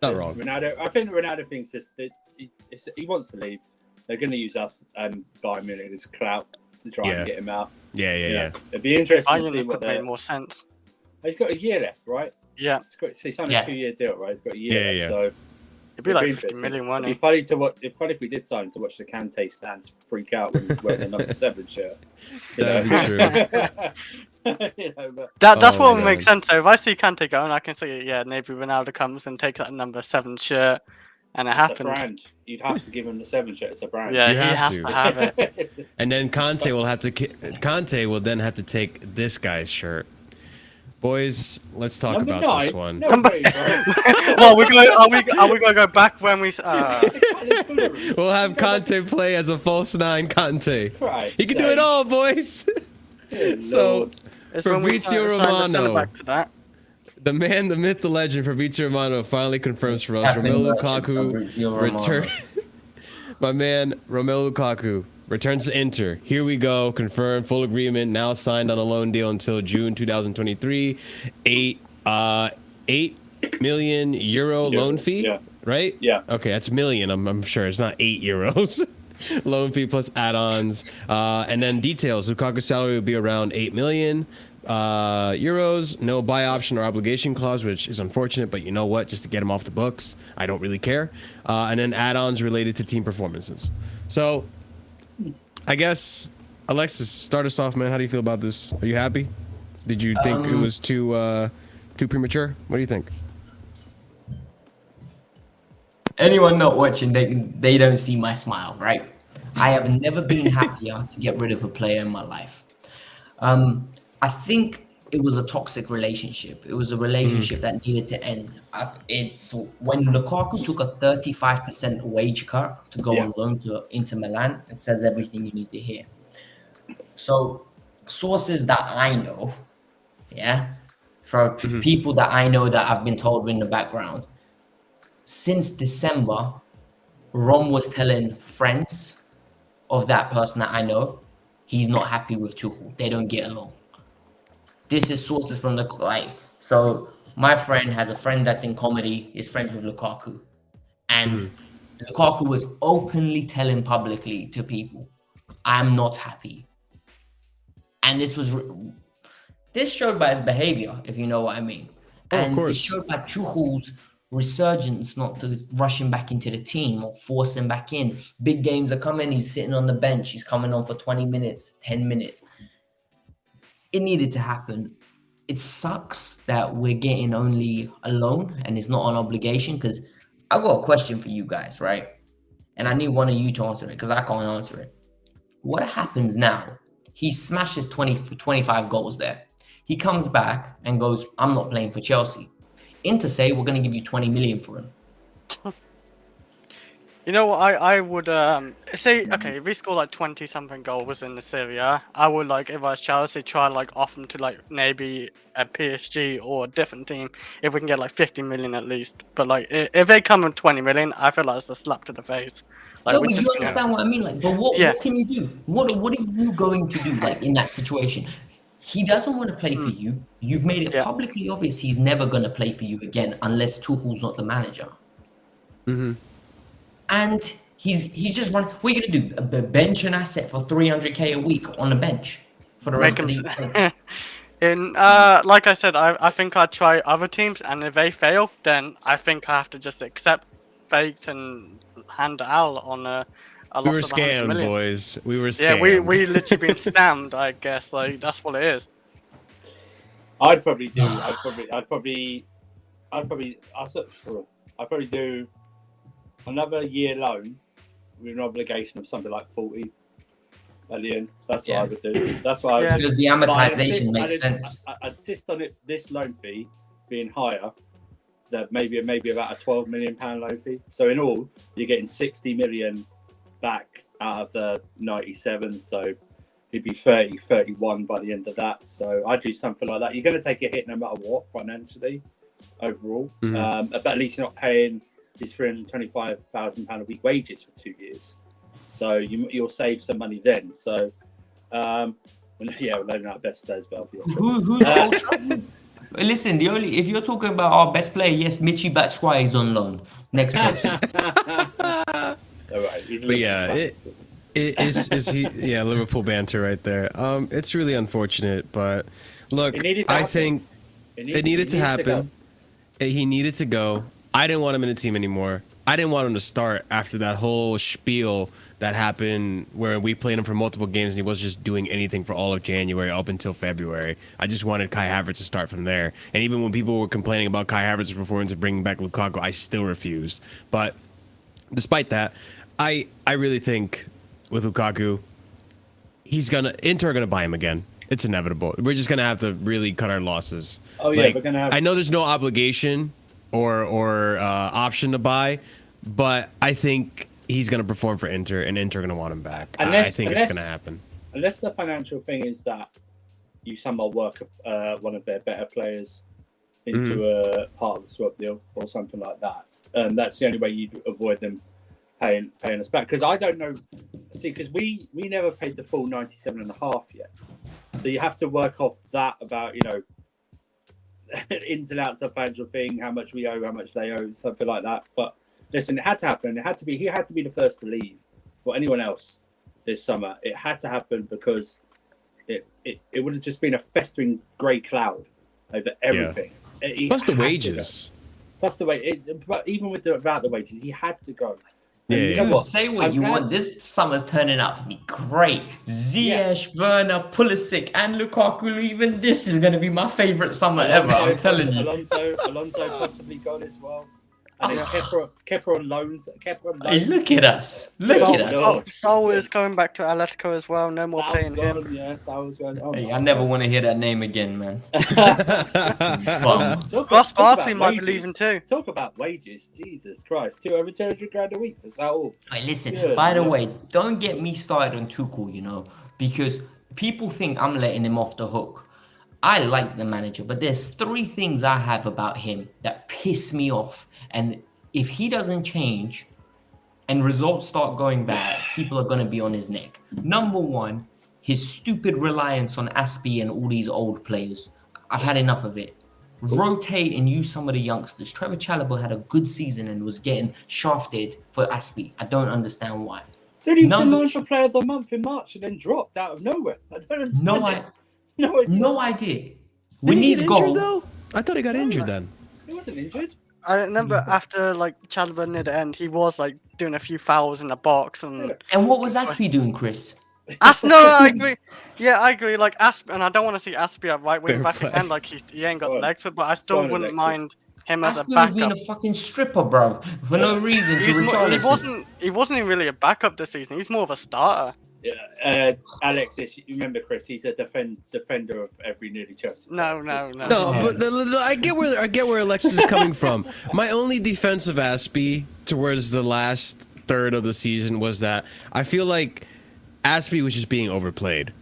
Not wrong. Ronaldo. I think Ronaldo thinks just that he wants to leave. They're going to use us and Bayern Munich as clout to try and get him out. Yeah. It'd be interesting to see Bayern what could make more sense. He's got a year left, right? Yeah. It's only a 2-year deal, right? He's got a year left, so it'd be like 50 million, wouldn't It'd be funny to watch. If we did sign to watch the Kante stands freak out when he's wearing a number 7 shirt. That'd be true. That's what would make sense. So if I see Kante going, I can say, yeah, maybe Ronaldo comes and takes that number 7 shirt, and it happens. A brand. You'd have to give him the 7 shirt. It's a brand. Yeah, he has to have it. And then Kante will then have to take this guy's shirt. Boys, let's talk Number about 9? this one. No way, Well, are we gonna go back when we? We'll have Kante play as a false 9 Kante. Christ He can do it all, boys. So, Fabrizio Romano, the man, the myth, the legend, Fabrizio Romano finally confirms for us. Romelu Lukaku return. My man, Romelu Lukaku returns to Inter. Here we go. Confirmed. Full agreement. Now signed on a loan deal until June 2023. 8 million euro loan fee. Yeah. Right? Yeah. Okay, that's million. I'm sure it's not 8 euros. Loan fee plus add-ons. And then details. Lukaku's salary will be around 8 million euros. No buy option or obligation clause, which is unfortunate, but you know what? Just to get him off the books, I don't really care. And then add-ons related to team performances. So, I guess, Alexis, start us off, man. How do you feel about this? Are you happy? Did you think it was too premature? What do you think? Anyone not watching, they don't see my smile, right? I have never been happier to get rid of a player in my life. I think it was a toxic relationship. It was a relationship that needed to end. It's when Lukaku took a 35% wage cut to go on loan to Inter Milan, it says everything you need to hear. So sources that I know, from people that I know that I've been told in the background, since December, Rom was telling friends of that person that I know, he's not happy with Tuchel. They don't get along. This is sources from the so my friend has a friend that's in comedy, is friends with Lukaku. And Lukaku was openly telling publicly to people, I'm not happy. And this showed by his behavior, if you know what I mean. And it showed by Tuchel's resurgence, not to rush him back into the team or force him back in. Big games are coming, he's sitting on the bench, he's coming on for 20 minutes, 10 minutes. It needed to happen. It sucks that we're getting only a loan and it's not an obligation, because I got a question for you guys, right? And I need one of you to answer it because I can't answer it. What happens now? He smashes 25 goals there. He comes back and goes, I'm not playing for Chelsea. Inter say, we're going to give you 20 million for him. You know what, I would say, okay, if we score like 20 something goals in the Serie A, I would, like, if I was Chelsea, try like offer them to like maybe a PSG or a different team if we can get like 50 million at least. But like if they come with 20 million, I feel like it's a slap to the face. Like, no, but you understand what I mean? Like, but what can you do? What are you going to do, like, in that situation? He doesn't want to play for you. You've made it publicly obvious he's never going to play for you again unless Tuchel's not the manager. And he's just run. What are you going to do? Bench an asset for 300k a week on the bench for the rest of the year? Like I said, I think I'd try other teams, and if they fail, then I think I have to just accept fate and hand it out on a loss. We were scammed, boys. We were scammed. Yeah, we literally been scammed. I guess, like, that's what it is. I'd probably do another year loan with an obligation of something like 40 million. That's what I would do. That's why. Because the amortization makes sense. I'd insist on it. This loan fee being higher. That maybe about a 12 million pound loan fee. So in all, you're getting 60 million back out of the 97. So it'd be 30, 31 by the end of that. So I'd do something like that. You're going to take a hit no matter what financially, overall. But at least you're not paying his £325,000 a week wages for 2 years. So you'll save some money then. So we're loading out best players as well. Listen, if you're talking about our best player, yes, Michy Batshuayi is on loan. Next person. All right. Liverpool banter right there. It's really unfortunate, but look, I think It needed to happen. He needed to go. I didn't want him in the team anymore. I didn't want him to start after that whole spiel that happened where we played him for multiple games and he wasn't just doing anything for all of January up until February. I just wanted Kai Havertz to start from there. And even when people were complaining about Kai Havertz's performance and bringing back Lukaku, I still refused. But despite that, I really think with Lukaku, Inter are gonna buy him again. It's inevitable. We're just gonna have to really cut our losses. Oh yeah, we're gonna have. I know there's no obligation or option to buy, but I think he's gonna perform for Inter, and Inter are gonna want him back. I think it's gonna happen. Unless the financial thing is that you somehow work one of their better players into a part of the swap deal or something like that, that's the only way you'd avoid them paying us back. Because I don't know. See, because we never paid the full 97.5 yet. So you have to work off that about, ins and outs of the financial thing, how much we owe, how much they owe, something like that. But listen, it had to happen. He had to be the first to leave for anyone else this summer. It had to happen because it would have just been a festering grey cloud over everything. Yeah. Plus the wages. Plus the way, but even without the wages, he had to go. Yeah, you know what? Say what you want. This summer's turning out to be great. Ziyech, Werner, Pulisic, and Lukaku. Even this is going to be my favorite summer ever. I'm telling you. Alonso possibly gone as well. And then Kepa on loans. Hey, look at us. Look at us. Saul is going back to Atletico as well. No more paying him. Yeah, Saul's going. Oh, hey, I never want to hear that name again, man. Ross Barkley might be leaving too. Talk about wages. Jesus Christ. Over 200 grand a week for Saul. Hey, listen, by the way, don't get me started on Tuchel, because people think I'm letting him off the hook. I like the manager, but there's 3 things I have about him that piss me off. And if he doesn't change and results start going bad, people are going to be on his neck. Number 1, his stupid reliance on Aspie and all these old players. I've had enough of it. Rotate and use some of the youngsters. Trevor Chalobah had a good season and was getting shafted for Aspie. I don't understand why. Dude, he was the National Player of the Month in March and then dropped out of nowhere. I don't understand. No idea. We need to go. Though? I thought he got injured then. He wasn't injured. I remember after Chalobah near the end, he was doing a few fouls in the box and what was Aspie doing, Chris? No, I agree. Yeah, I agree. Aspie, and I don't want to see Aspie at right wing back again. He ain't got the legs for it, but I still wouldn't mind him as a backup. Aspie being a fucking stripper, bro, for no reason. He wasn't even really a backup this season. He's more of a starter. Alexis, you remember Chris? He's a defender of every nearly Chelsea. No. But I get where Alexis is coming from. My only defense of Aspie towards the last third of the season was that I feel like Aspie was just being overplayed.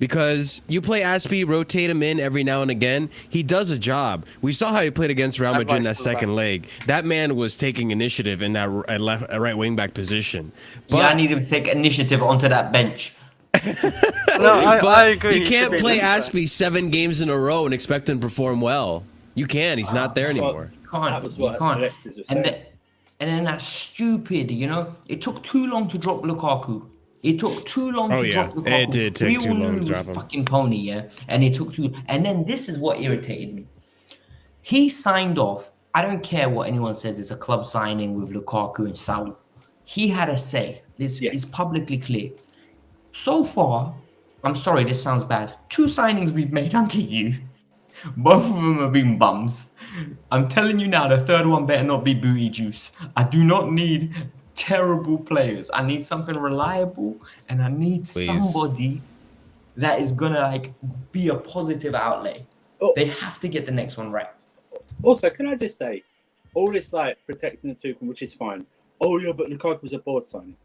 Because you play Aspie, rotate him in every now and again. He does a job. We saw how he played against Real Madrid in that second leg. That man was taking initiative in that right wing back position. But I need him to take initiative onto that bench. I agree. You can't play Aspie 7 games in a row and expect him to perform well. You can't. He's not there anymore. That was what Alexis was saying. And then that's stupid, It took too long to drop Lukaku. It took too long to drop Lukaku. It did take too long to drop him. Fucking pony, yeah. And it took too. And then this is what irritated me. He signed off. I don't care what anyone says. It's a club signing with Lukaku and Saul. He had a say. This is publicly clear. So far, I'm sorry, this sounds bad. 2 signings we've made under you. Both of them have been bums. I'm telling you now, the 3rd one better not be booty juice. I do not need terrible players. I need something reliable, and I need somebody that is gonna be a positive outlay. They have to get the next one right. Also, can I just say, all this protecting the Tuchel, which is fine. Oh yeah, but Lukaku was a board signing.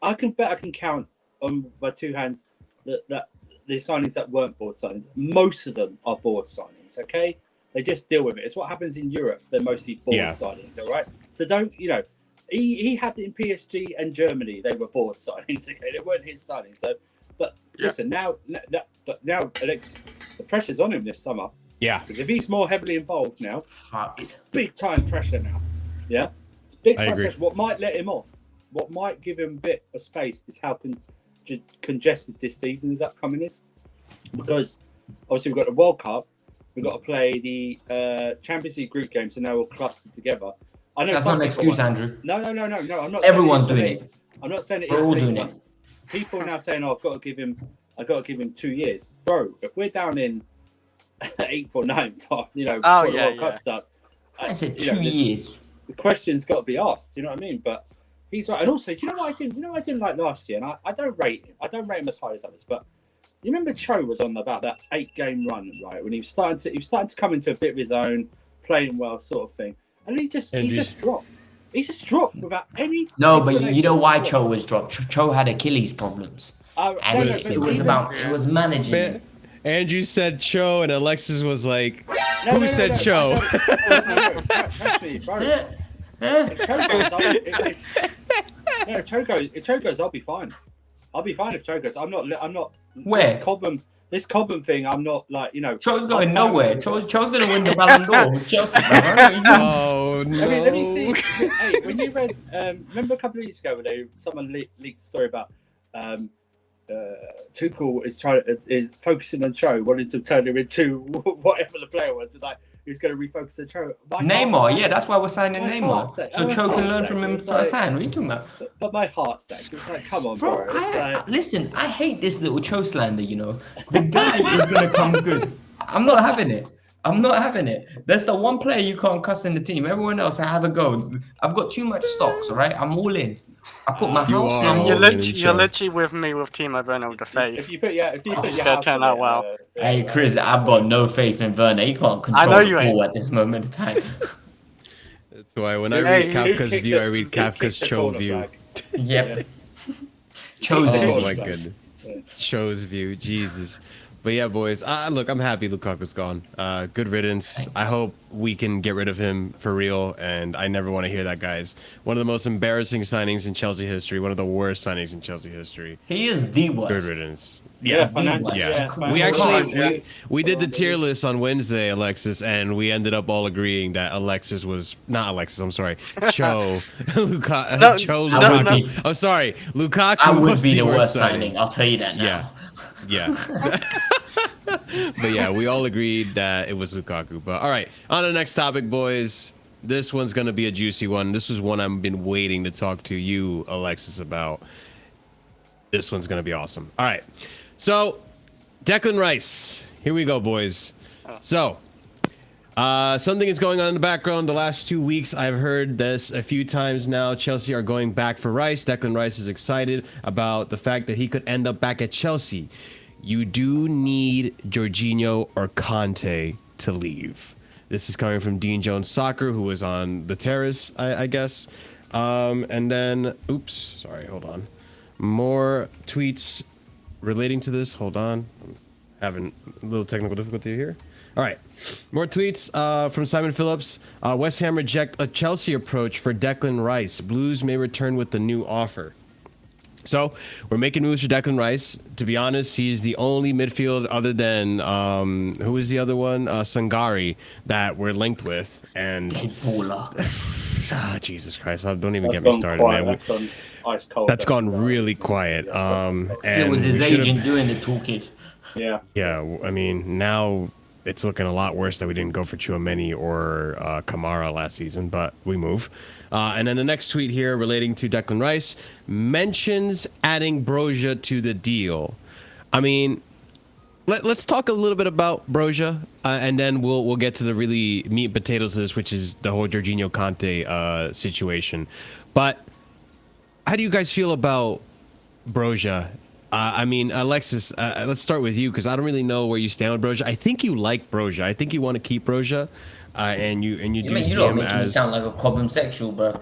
I can count on my 2 hands that the signings that weren't board signings, most of them are board signings. Okay, they just deal with it. It's what happens in Europe. They're mostly board signings. All right, so don't He had it in PSG and Germany. They were board signings. Okay, they weren't his signings. So, but listen, now, Alexis, the pressure's on him this summer. Yeah. Because if he's more heavily involved now, it's big time pressure now. Yeah, it's big time pressure. What might let him off, what might give him a bit of space, is how congested this season is upcoming is. Because obviously we've got the World Cup, We've got to play the Champions League group games, and they're all clustered together. I know That's some not an people excuse, want- Andrew. No. I'm not. Everyone's saying doing it. I'm not saying it. We're all is for doing me, it. but people now saying, "Oh, I've got to give him 2 years, bro." If we're down in 8th or 9th, before the World Cup starts, I said you know, 2 years. the question's got to be asked. You know what I mean? But he's right. And also, do you know what I didn't? You know what I didn't like last year, and I don't rate him. I don't rate him as high as others. But you remember Cho was on about that 8-game run, right? When he was starting to come into a bit of his own, playing well, sort of thing, and he just dropped. He just dropped without any. No, but you know why Cho was dropped? Cho had Achilles problems, and it was managing. Man, Andrew said Cho, and Alexis was like, "Who said Cho?" Trust me, bro. If Cho goes, I'll be fine. I'll be fine if Cho goes. I'm not. Where? This Cobham thing, I'm not like, Cho's going nowhere. Cho's going to win the Ballon d'Or with Chelsea. Oh no! Let me see. Hey, when you read, remember a couple of weeks ago when someone leaked a story about Tuchel is focusing on Cho, wanting to turn him into whatever the player was, and like he's going to refocus on Cho. Neymar, yeah, that's why we're signing Neymar. So Cho can learn from him firsthand. What are you talking about? But my heart sank. It's like, come on, bro. Listen, I hate this little Cho slander. The guy is going to come good. I'm not having it. That's the one player you can't cuss in the team. Everyone else, I have a go. I've got too much stocks. All right, I'm all in. I put my house down. You're literally with me with Timo Werner with the faith. If you put your It'll house turn on out it, well. Hey, Chris, I've got no faith in Werner. He can't control the ball at this moment in time. That's why when I read Kavkas View, I read Kavkas Cho View. Yep. Cho's Oh my goodness. Cho's View, Jesus. But yeah, boys, look, I'm happy Lukaku's gone. Good riddance. I hope we can get rid of him for real, and I never want to hear that, guys. One of the most embarrassing signings in Chelsea history, one of the worst signings in Chelsea history. He is the worst. Good riddance. Yeah, financially. Yeah. Yeah. We did the tier list on Wednesday, Alexis, and we ended up all agreeing that Cho, Lukaku. I'm sorry, Lukaku. I would was be the worst signing. signing. I'll tell you that now. Yeah. But yeah, we all agreed that it was Lukaku. But all right, on to the next topic, boys. This one's gonna be a juicy one. This is one I've been waiting to talk to you, Alexis, about. This one's gonna be awesome. All right, so Declan Rice. Here we go, boys. So something is going on in the background. The last 2 weeks, I've heard this a few times now. Chelsea are going back for Rice. Declan Rice is excited about the fact that he could end up back at Chelsea. You do need Jorginho or Kante to leave. This is coming from Dean Jones Soccer, who was on the terrace, I guess. And then, hold on. More tweets relating to this. Hold on. I'm having a little technical difficulty here. All right. More tweets from Simon Phillips. West Ham reject a Chelsea approach for Declan Rice. Blues may return with the new offer. So we're making moves for Declan Rice. To be honest, he's the only midfield other than who is the other one? Sangari that we're linked with. And Jesus Christ! Don't even get me started, man. That's gone ice cold. That's gone really quiet. And it was his agent doing the talking. Yeah. Yeah. I mean, now it's looking a lot worse that we didn't go for Tchouaméni or Kamara last season, but we move. And then the next tweet here relating to Declan Rice mentions adding Broja to the deal. I mean, let's talk a little bit about Broja, and then we'll get to the really meat and potatoes of this, which is the whole Jorginho Kante situation. But how do you guys feel about Broja? I mean, Alexis, let's start with you because I don't really know where you stand with Broja. I think you like Broja. I think you want to keep Broja. And you do see him as... me sound like a problem sexual, bro.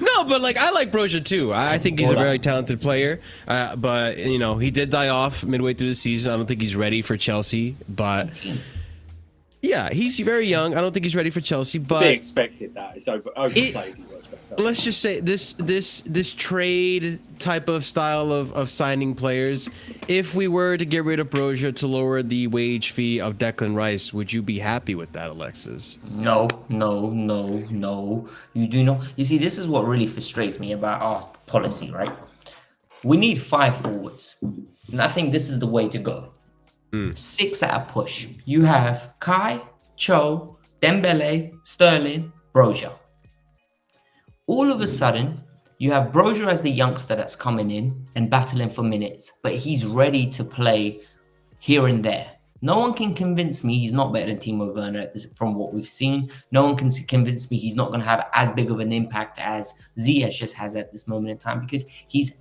No, but like I like Broja too. I think he's a very talented player. But he did die off midway through the season. I don't think he's ready for Chelsea. But yeah, he's very young. I don't think he's ready for Chelsea. But they expected that. It's overplayed. Let's just say this trade type of style of signing players. If we were to get rid of Broja to lower the wage fee of Declan Rice, would you be happy with that, Alexis? No. You do not. You see, this is what really frustrates me about our policy, right? We need 5 forwards, and I think this is the way to go. 6 at a push. You have Kai, Cho, Dembele, Sterling, Broja. All of a sudden, you have Broja as the youngster that's coming in and battling for minutes, but he's ready to play here and there. No one can convince me he's not better than Timo Werner from what we've seen. No one can convince me he's not going to have as big of an impact as Ziyech just has at this moment in time, because he's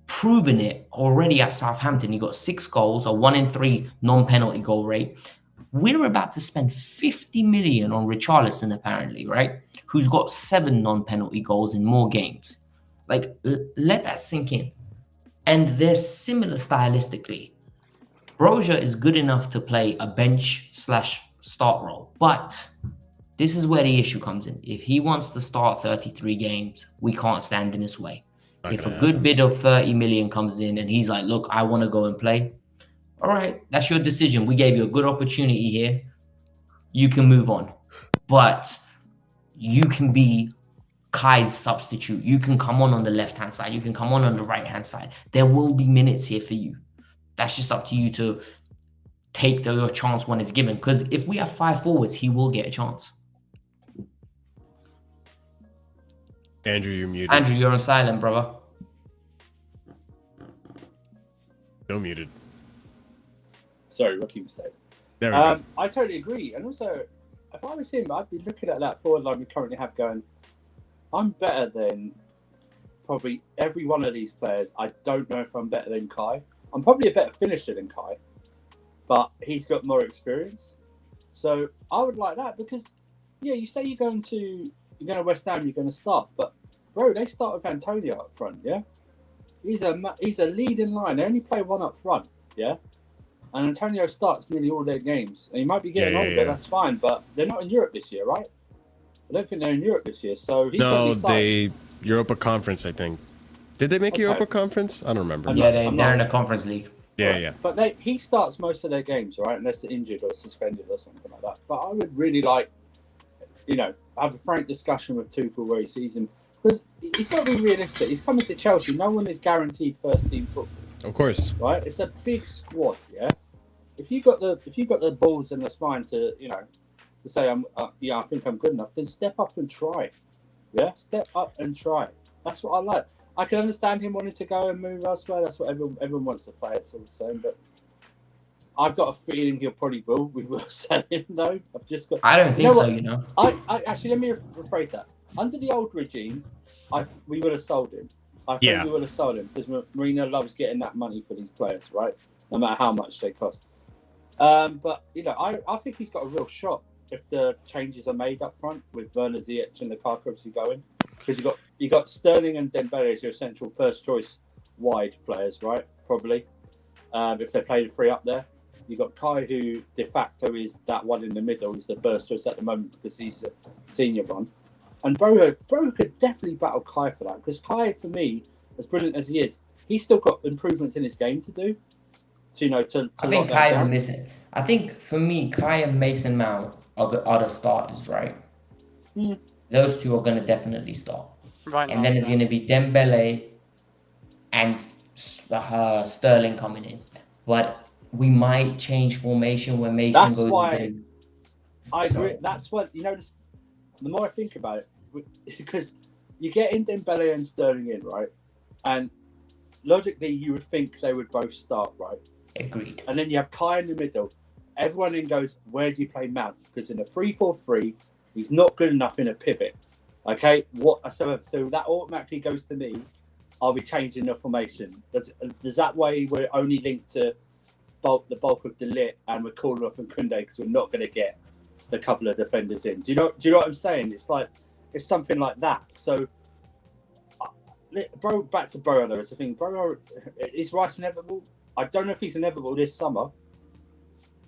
proven it already at Southampton. He got 6 goals, a 1 in 3 non-penalty goal rate. We're about to spend 50 million on Richarlison, apparently, right? Who's got 7 non-penalty goals in more games. Like, let that sink in. And they're similar stylistically. Broja is good enough to play a bench/start role, but this is where the issue comes in. If he wants to start 33 games, we can't stand in his way. If a good bid of 30 million comes in and he's like, look, I want to go and play, all right, that's your decision. We gave you a good opportunity here. You can move on. But you can be Kai's substitute. You can come on the left-hand side. You can come on the right-hand side. There will be minutes here for you. That's just up to you to take your chance when it's given. Because if we have 5 forwards, he will get a chance. Andrew, you're muted. Andrew, you're on silent, brother. Still muted. Sorry, rookie mistake. There we go. I totally agree. And also, if I was him, I'd be looking at that forward line we currently have going, I'm better than probably every one of these players. I don't know if I'm better than Kai. I'm probably a better finisher than Kai, but he's got more experience. So I would like that because, yeah, you say you're going to West Ham, you're going to start, but bro, they start with Antonio up front, yeah. He's a leading line. They only play one up front, yeah. And Antonio starts nearly all their games, and he might be getting older. That's fine, but they're not in Europe this year, right? I don't think they're in Europe this year, so he's going to be starting. Europa Conference, I think. Did they make Europa Conference? I don't remember. They're in a conference league. Yeah. But he starts most of their games, right? Unless they're injured or suspended or something like that. But I would really like, have a frank discussion with Tuchel where he sees him. Because he's got to be realistic. He's coming to Chelsea. No one is guaranteed first team football. Of course. Right? It's a big squad, yeah? If you got the balls and the spine to say I think I'm good enough, then step up and try. Yeah? Step up and try. That's what I like. I can understand him wanting to go and move elsewhere. That's what everyone wants to play. It's all the same. But I've got a feeling he'll probably will. We will sell him though. I don't think so. I actually, let me rephrase that. Under the old regime, we would have sold him. I think we would have sold him because Mourinho loves getting that money for these players, right? No matter how much they cost. But I think he's got a real shot if the changes are made up front with Werner, Ziyech and Lukaku obviously going. Because you got Sterling and Dembele as your essential first choice wide players, right? Probably, if they play the 3 up there. You got Kai, who de facto is that one in the middle. He's the first choice at the moment because he's a senior one. And Broja could definitely battle Kai for that because Kai, for me, as brilliant as he is, he's still got improvements in his game to do. I think Kai is missing. I think for me, Kai and Mason Mount are the starters, right? Those two are going to definitely start. Right. And then it's going to be Dembele and Sterling coming in. But we might change formation when Mason goes in. That's why I agree. That's what, the more I think about it, because you get in Dembele and Sterling in, right? And logically, you would think they would both start, right? Agreed. And then you have Kai in the middle. Everyone then goes, where do you play Mount? Because in a 3-4-3, he's not good enough in a pivot. Okay, so that automatically goes to me. Are we changing the formation? Does that way we're only linked to the bulk of the Ligt and we're calling off and Kunde because we're not going to get the couple of defenders in? Do you know what I'm saying? It's something like that. So, back to Broja. It's the thing. Broja, is Rice inevitable? I don't know if he's inevitable this summer.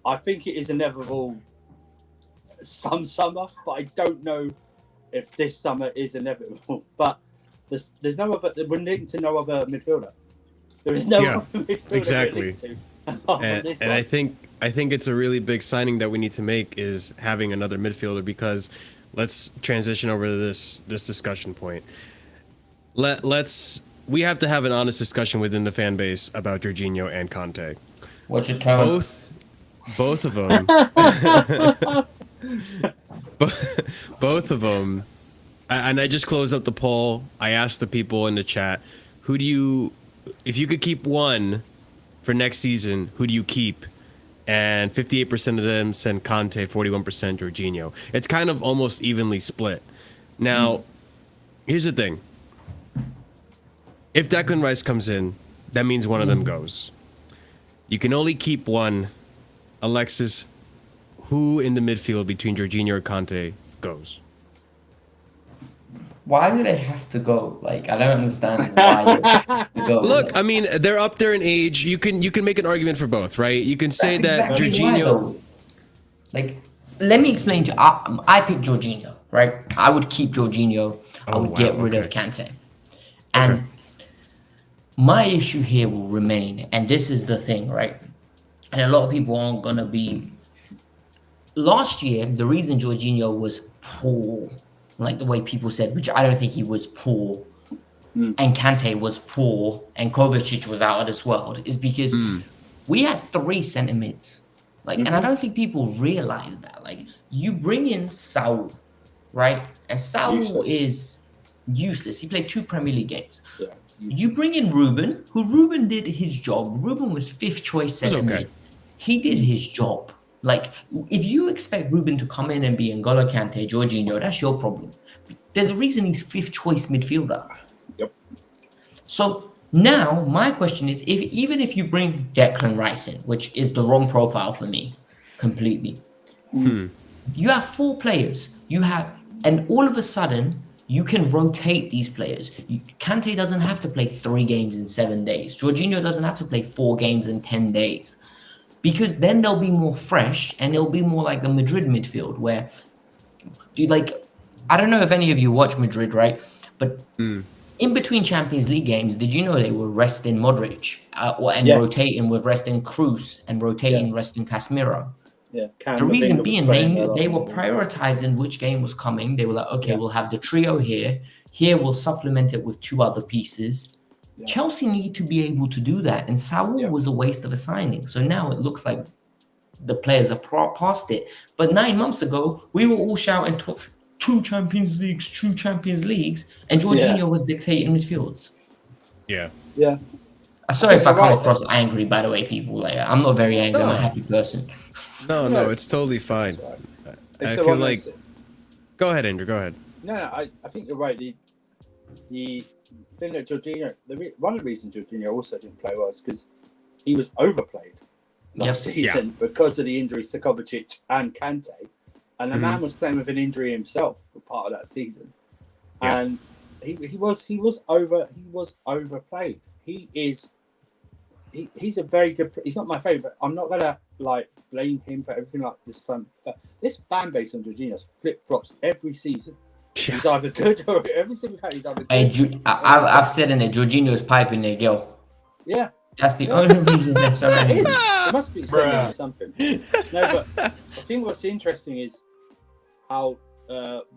I think it is inevitable some summer, but I don't know if this summer is inevitable. But there's no other. We're linked to no other midfielder. There is no other midfielder exactly. And I think it's a really big signing that we need to make is having another midfielder, because let's transition over to this discussion point. We have to have an honest discussion within the fan base about Jorginho and Kante. What's your tone? Both of them. Both of them. And I just closed up the poll. I asked the people in the chat, if you could keep one for next season, who do you keep? And 58% of them said Kante, 41% Jorginho. It's kind of almost evenly split. Now, here's the thing. If Declan Rice comes in, that means one of them goes. You can only keep one. Alexis, who in the midfield between Jorginho or Kante goes? Why do they have to go? Like, I don't understand why they have to go. Look, like, I mean, they're up there in age. You can make an argument for both, right? You can say that exactly why, Jorginho. though. Like, let me explain to you. I picked Jorginho, right? I would keep Jorginho. I would get rid of Kante. And my issue here will remain, and this is the thing, right? And a lot of people aren't going to be... Last year, the reason Jorginho was poor, like the way people said, which I don't think he was poor, and Kante was poor, and Kovacic was out of this world, is because we had 3 centre mids. Like, and I don't think people realize that. Like, you bring in Saul, right? And Saul is useless. He played 2 Premier League games. Yeah, you bring in Ruben, who Ruben did his job. Ruben was 5th choice centre mid. He did his job. Like, if you expect Ruben to come in and be N'Golo Kante, Jorginho, that's your problem. There's a reason he's 5th choice midfielder. Yep. So now my question is, even if you bring Declan Rice in, which is the wrong profile for me, completely, you have 4 players. And all of a sudden you can rotate these players. Kante doesn't have to play 3 games in 7 days. Jorginho doesn't have to play 4 games in 10 days. Because then they'll be more fresh and they'll be more like the Madrid midfield where, I don't know if any of you watch Madrid, right? But in between Champions League games, did you know they were resting Modric rotating with resting Kroos and rotating resting Casemiro? Yeah. The reason being they were prioritizing which game was coming. They were like, okay, we'll have the trio here. Here we'll supplement it with 2 other pieces. Yeah. Chelsea need to be able to do that. And Saul was a waste of a signing. So now it looks like the players are past it. But 9 months ago, we were all shouting 2 Champions Leagues, 2 Champions Leagues. And Jorginho was dictating midfields. Yeah. Yeah. Sorry if I come across angry, by the way, people. Like, I'm not very angry. I'm a happy person. No, it's totally fine. I feel like... Go ahead, Andrew. Go ahead. No, I think you're right. The thing that Jorginho, one of the reasons Jorginho also didn't play well is because he was overplayed last season because of the injuries to Kovacic and Kante, and the man was playing with an injury himself for part of that season, and he was overplayed. He's a very good. He's not my favorite. I'm not gonna blame him for everything like this fan. This fan base on Jorginho's flip flops every season. He's either good or every single time he's either good. I've said in it, Jorginho's piping their girl. Yeah. That's the only reason that's so many. There must be something. No, but I think what's interesting is how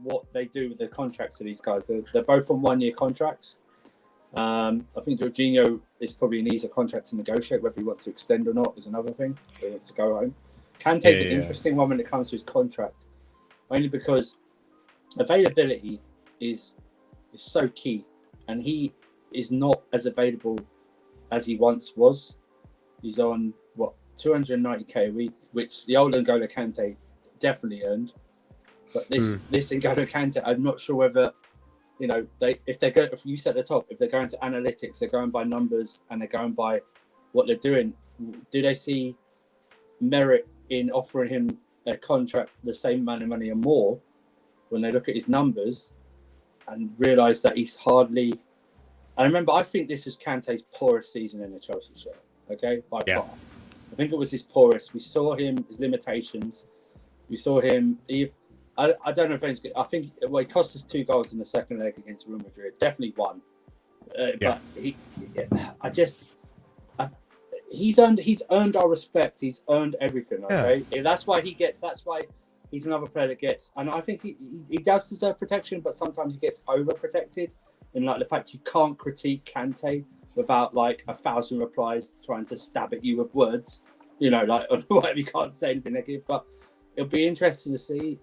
what they do with the contracts of these guys. They're both on 1-year contracts. I think Jorginho is probably an easier contract to negotiate. Whether he wants to extend or not is another thing. He wants to go home. Kante's an interesting one when it comes to his contract, only because availability is so key, and he is not as available as he once was. He's on 290k a week, which the old N'Golo Kante definitely earned. But this N'Golo Kante, I'm not sure whether if you set the top, if they're going to analytics, they're going by numbers and they're going by what they're doing. Do they see merit in offering him a contract the same amount of money and more? When they look at his numbers and realise that he's hardly... I think this was Kante's poorest season in the Chelsea shirt, okay, by far. I think it was his poorest. We saw his limitations. We saw him... I don't know if he's good. I think he cost us 2 goals in the second leg against Real Madrid. Definitely one. But he's earned our respect. He's earned everything, okay? Yeah. That's why he's another player that gets, and I think he does deserve protection, but sometimes he gets overprotected in the fact you can't critique Kante without 1,000 replies trying to stab at you with words. you know, like whatever, you can't say anything negative, but it'll be interesting to see.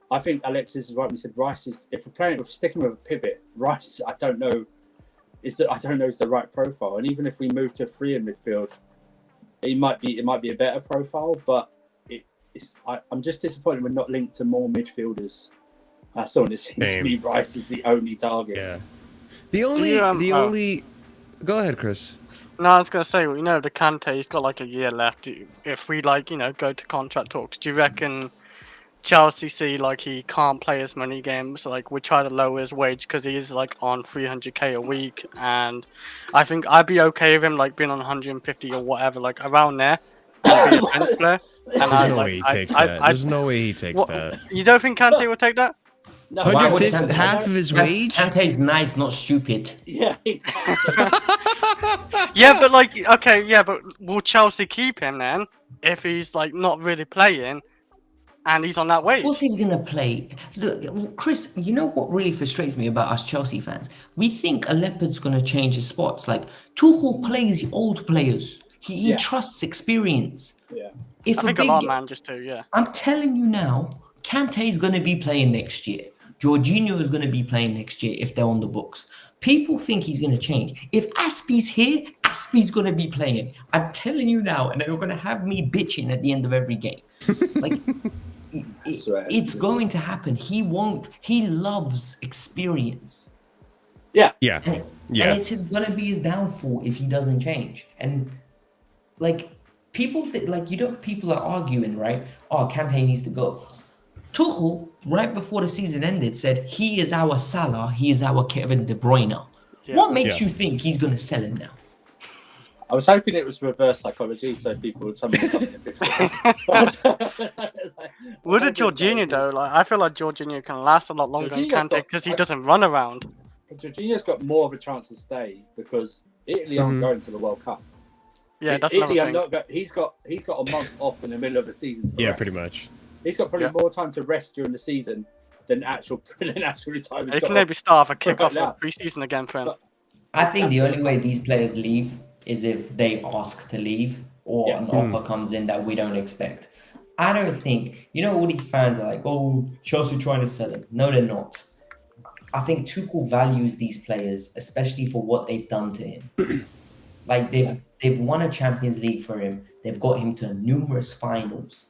I think Alexis is right when he said Rice is. If we're sticking with a pivot, Rice, I don't know is the right profile. And even if we move to 3 in midfield, it might be a better profile. But I'm just disappointed we're not linked to more midfielders. That's all. It seems to be Rice is the only target. Yeah. The only. Go ahead, Chris. No, I was gonna say, you know, the Kante, he's got like a year left. If we like, you know, go to contract talks, do you reckon Chelsea see like he can't play as many games? Like we try to lower his wage because he's like on 300k a week, and I think I'd be okay with him like being on 150 or whatever, like around there, and be a bench player. And There's no way he takes that. There's no way he takes that. You don't think Kante would take that? No, 150, half of his wage. Kante's nice, not stupid. Yeah. Yeah, but like, okay, yeah, but will Chelsea keep him then if he's like not really playing and he's on that wage? Of course he's gonna play. Look, Chris, you know what really frustrates me about us Chelsea fans? We think a leopard's gonna change his spots. Like Tuchel plays old players. He trusts experience. Yeah. I think a lot of managers too. Yeah. I'm telling you now, Kante is gonna be playing next year. Jorginho is gonna be playing next year if they're on the books. People think he's gonna change. If Aspie's here, Aspie's gonna be playing. I'm telling you now, and they're gonna have me bitching at the end of every game. Like. It's going to happen. He loves experience. Yeah. And it's gonna be his downfall if he doesn't change. And like people think, like, you know, people are arguing, right? Oh, Kante needs to go. Tuchel, right before the season ended, said he is our Salah, he is our Kevin De Bruyne. Yeah. What makes you think he's gonna sell him now? I was hoping it was reverse psychology, so people would somebody come in before. Would a Jorginho though? Like, I feel like Jorginho can last a lot longer than Kante because he doesn't run around. Jorginho's got more of a chance to stay because Italy aren't going to the World Cup. Yeah, that's Italy another thing. he's got a month off in the middle of the season. Yeah, pretty much. He's got probably more time to rest during the season than actual retirement. He can maybe start a kick-off for pre-season again for him. I think the only way these players leave is if they ask to leave or an offer comes in that we don't expect. I don't think, you know, all these fans are like, oh, Chelsea trying to sell him. No, they're not. I think Tuchel values these players, especially for what they've done to him. Like they've won a Champions League for him. They've got him to numerous finals.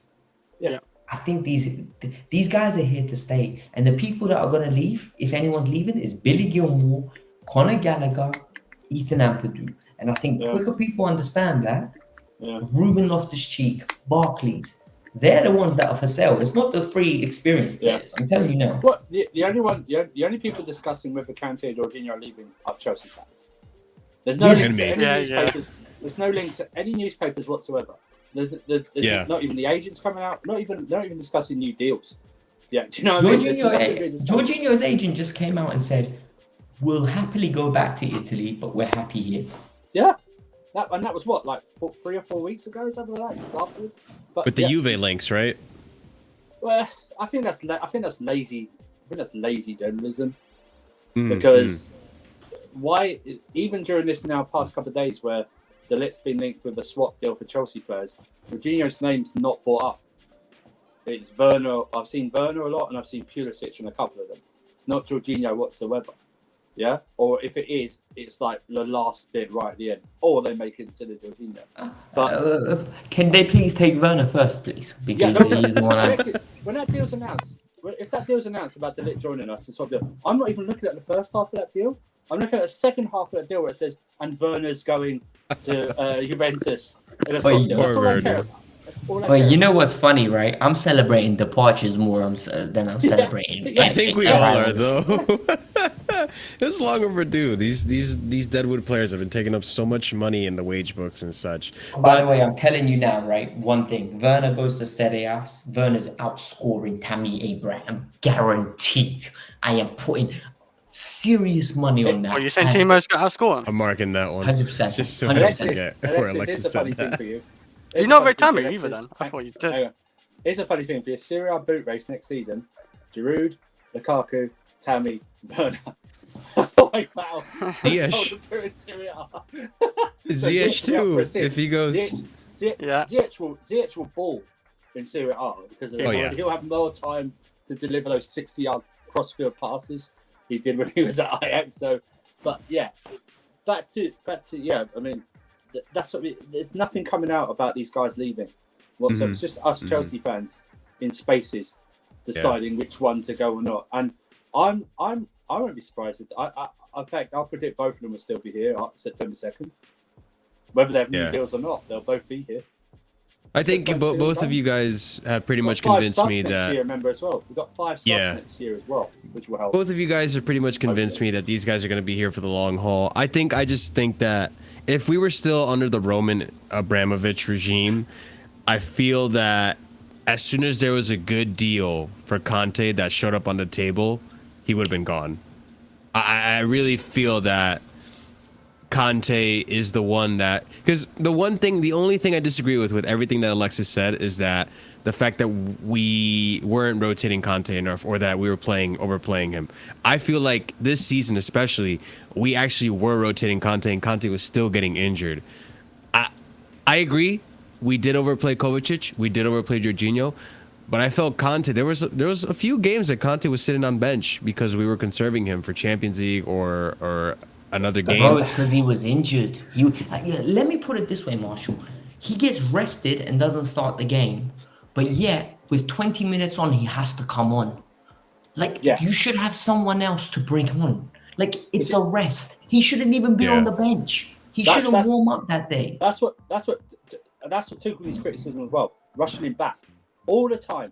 Yeah. I think these guys are here to stay. And the people that are going to leave, if anyone's leaving, is Billy Gilmour, Conor Gallagher, Ethan Ampadu. And I think quicker people understand that. Yeah. Ruben Loftus-Cheek, Barclays, they're the ones that are for sale. It's not the free experience players. I'm telling you now. What the only people discussing whether Kante and Jorginho are leaving are Chelsea fans. There's no links to any newspapers. There's no links to any newspapers whatsoever. There's not even the agents coming out. Not even discussing new deals. Yeah, do you know what I mean? Jorginho's agent just came out and said, "We'll happily go back to Italy, but we're happy here." Yeah, that was what, like 3 or 4 weeks ago, something like that. It was afterwards. But the Juve links, right? Well, I think that's lazy. I think that's lazy journalism. Because why? Even during this now past couple of days, where the Ligt's been linked with a swap deal for Chelsea players, Jorginho's name's not brought up. It's Werner. I've seen Werner a lot, and I've seen Pulisic and a couple of them. It's not Jorginho whatsoever. Yeah, or if it is, it's like the last bit right at the end, or they may consider Jorginho. But can they please take Werner first, please? Because he's the one. When that deal's announced, if that deal's announced about the Ligt joining us and swap deal, I'm not even looking at the first half of that deal. I'm looking at the second half of that deal where it says, "And Werner's going to Juventus." That's all I care about. Well, you know what's funny, right? I'm celebrating departures more than I'm celebrating. I think we all are, though. It's long overdue. These Deadwood players have been taking up so much money in the wage books and such. By the way, I'm telling you now, right? One thing: Werner goes to Serie A. Werner's outscoring Tammy Abraham, guaranteed. I am putting serious money on that. Are you saying Timo's got outscored? I'm marking that one. 100%. Just so I don't forget where Alexis Alexis said that. You're not very Tammy either, then. I thought you did. Here's a funny thing for your Serie A boot race next season: Giroud, Lukaku, Tammy, Werner. Ziyech. Ziyech too. If he goes, Yeah. Ziyech will ball in Serie A because he'll have more time to deliver those 60-yard crossfield passes he did when he was at Ajax. So, but yeah, back to yeah. I mean, that's what there's nothing coming out about these guys leaving. So it's just us Chelsea fans in spaces deciding which one to go or not. And I won't be surprised. In fact, I'll predict both of them will still be here September 2nd. Whether they have new deals or not, they'll both be here. I think both of you guys have pretty much convinced me that. Next year, remember as well. We've got 5 subs next year as well, which will help. Both of you guys have pretty much convinced me that these guys are going to be here for the long haul. I just think that if we were still under the Roman Abramovich regime, I feel that as soon as there was a good deal for Kante that showed up on the table, he would have been gone. I really feel that Kante is the one that, because the only thing I disagree with everything that Alexis said is that the fact that we weren't rotating Kante enough or that we were overplaying him. I feel like this season especially, we actually were rotating Kante and Kante was still getting injured. I agree. We did overplay Kovacic. We did overplay Jorginho. But I felt Kante, there was a few games that Kante was sitting on bench because we were conserving him for Champions League or another game. Bro, it's because he was injured. Let me put it this way, Marshall. He gets rested and doesn't start the game. But yet, with 20 minutes on, he has to come on. You should have someone else to bring on. It's a rest. He shouldn't even be on the bench. He shouldn't warm up that day. That's what Tuchel's criticism as well. Rushing him back all the time.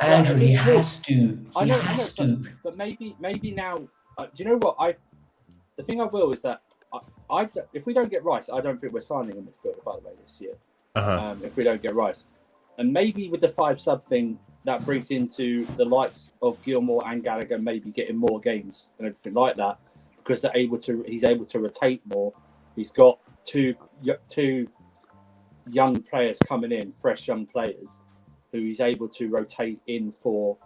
Andrew, he has to. I know, but maybe now. Do you know what the thing I will is that if we don't get Rice, I don't think we're signing a midfielder, by the way, this year. If we don't get Rice. And maybe with the 5 sub thing, that brings into the likes of Gilmore and Gallagher maybe getting more games and everything like that because he's able to rotate more. He's got two young players coming in, fresh young players, who he's able to rotate in for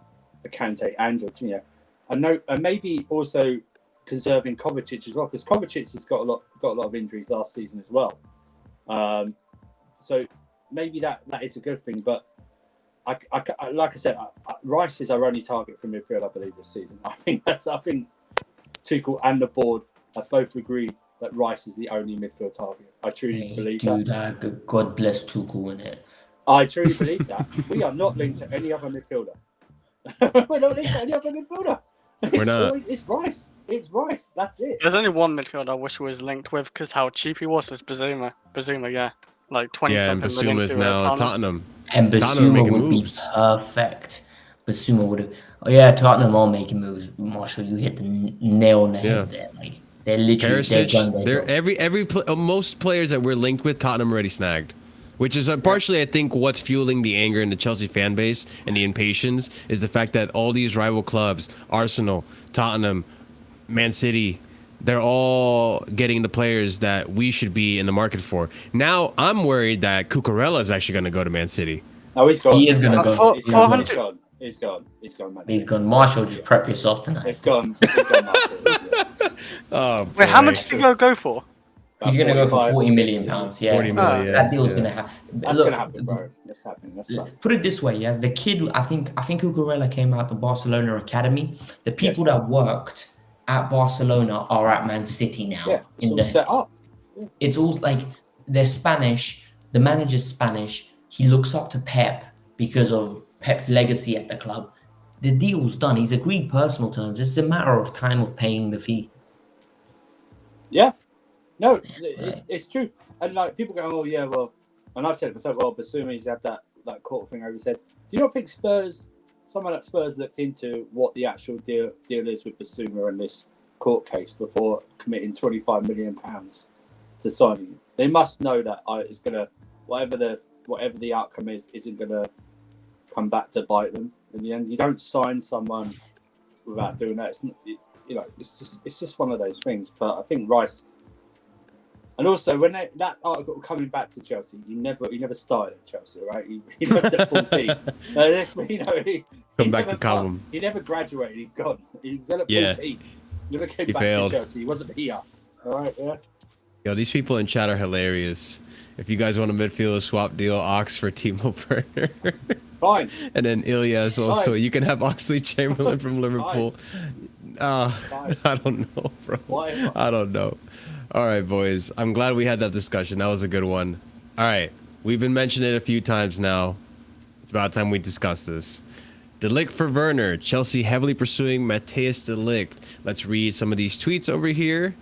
the Kante and Jorginho. And maybe also conserving Kovacic as well, because Kovacic has got a lot of injuries last season as well. So maybe that is a good thing. But I like I said, Rice is our only target for midfield, I believe, this season. I think Tuchel and the board have both agreed that Rice is the only midfield target. I truly believe that. God bless Tuchel in it. I truly believe that. We are not linked to any other midfielder. We're not linked to any other midfielder. We're not. It's Rice. It's Rice. That's it. There's only one midfielder I wish we was linked with because how cheap he was. Is Bazuma. Bazuma, yeah. Like 20 something. Yeah, and Basuma's now at Tottenham. And Basuma would be perfect. Basuma would have. Oh yeah, Tottenham are making moves. Marshall, you hit the nail on the head there. They're literally most players that we're linked with, Tottenham already snagged. Which is partially, I think, what's fueling the anger in the Chelsea fan base and the impatience is the fact that all these rival clubs, Arsenal, Tottenham, Man City, they're all getting the players that we should be in the market for. Now, I'm worried that Cucurella is actually going to go to Man City. Oh, he's gone. He is going to go. He's gone. He's gone. Marshall, just prep yourself tonight. He's gone. Oh, wait, how much did he go for? He's going to go for £40 million. Yeah, 40 million, yeah. That deal's going to happen. That's going to happen, bro. That's happening. That's fine. Put it this way, yeah. The kid, I think Cucurella came out the Barcelona academy. The people that worked at Barcelona are at Man City now. Yeah, it's all set up. It's all they're Spanish. The manager's Spanish. He looks up to Pep because of Pep's legacy at the club. The deal's done. He's agreed personal terms. It's a matter of time of paying the fee. Yeah. No, it's true. And people go, oh yeah, well, and I've said it myself. Well, Basumi's had that court thing over his head. Do you not think someone at Spurs looked into what the actual deal is with Basuma and this court case before committing £25 million to signing him? They must know that it's gonna whatever the outcome isn't gonna come back to bite them in the end. You don't sign someone without doing that. It's just one of those things. But I think Rice. And also, when that article coming back to Chelsea, he never started at Chelsea, right? He left at 14. Come back to column. He never graduated. He's gone. He's gone at 14. He never came back to Chelsea. He wasn't here. All right, yeah. Yo, these people in chat are hilarious. if you guys want a midfielder swap deal, Ox for Timo Werner. Fine. And then Ilyas also. You can have Oxley Chamberlain from Liverpool. Fine. I don't know, bro. Why? I don't know. All right, boys. I'm glad we had that discussion. That was a good one. All right. We've been mentioning it a few times now. It's about time we discuss this. Ligt for Werner. Chelsea heavily pursuing Matthias Ligt. Let's read some of these tweets over here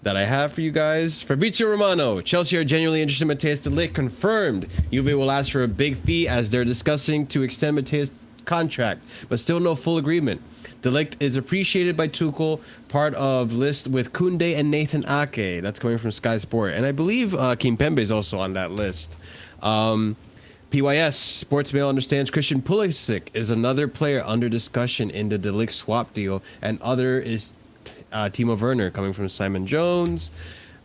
that I have for you guys. Fabrizio Romano. Chelsea are genuinely interested in Matthias Ligt. Confirmed. Juve will ask for a big fee as they're discussing to extend Matthias' contract, but still no full agreement. Ligt is appreciated by Tuchel, part of list with Koundé and Nathan Ake. That's coming from Sky Sport. And I believe Kimpembe is also on that list. PYS, Sports Mail understands Christian Pulisic is another player under discussion in the Ligt swap deal, and other is Timo Werner, coming from Simon Jones.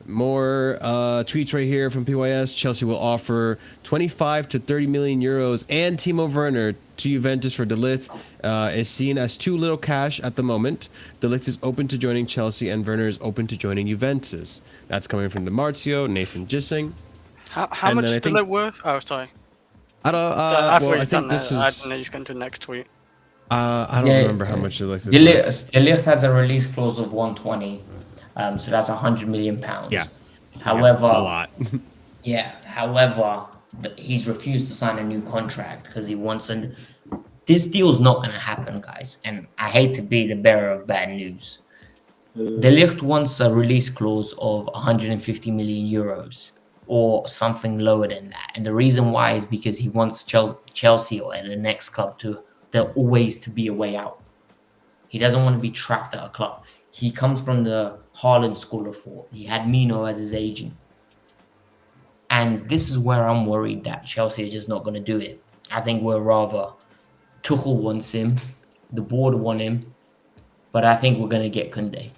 More tweets right here from PYS. Chelsea will offer 25 to 30 million euros and Timo Werner to Juventus for Ligt. Is seen as too little cash at the moment. Ligt is open to joining Chelsea and Werner is open to joining Juventus. That's coming from DeMarzio, Nathan Gissing. How much is Ligt worth? Oh, sorry. I don't. I think this is. I don't know. You can do next tweet. I don't remember how much Ligt is. Ligt has a release clause of 120, so that's 100 million pounds. Yeah. However, a lot. However, he's refused to sign a new contract because he wants an. This deal's not going to happen, guys, and I hate to be the bearer of bad news. Ligt wants a release clause of 150 million euros. Or something lower than that. And the reason why is because he wants Chelsea or the next club there always to be a way out. He doesn't want to be trapped at a club. He comes from the Haaland school of thought. He had Mino as his agent. And this is where I'm worried that Chelsea are just not going to do it. I think we're rather Tuchel wants him, the board want him, but I think we're going to get Koundé.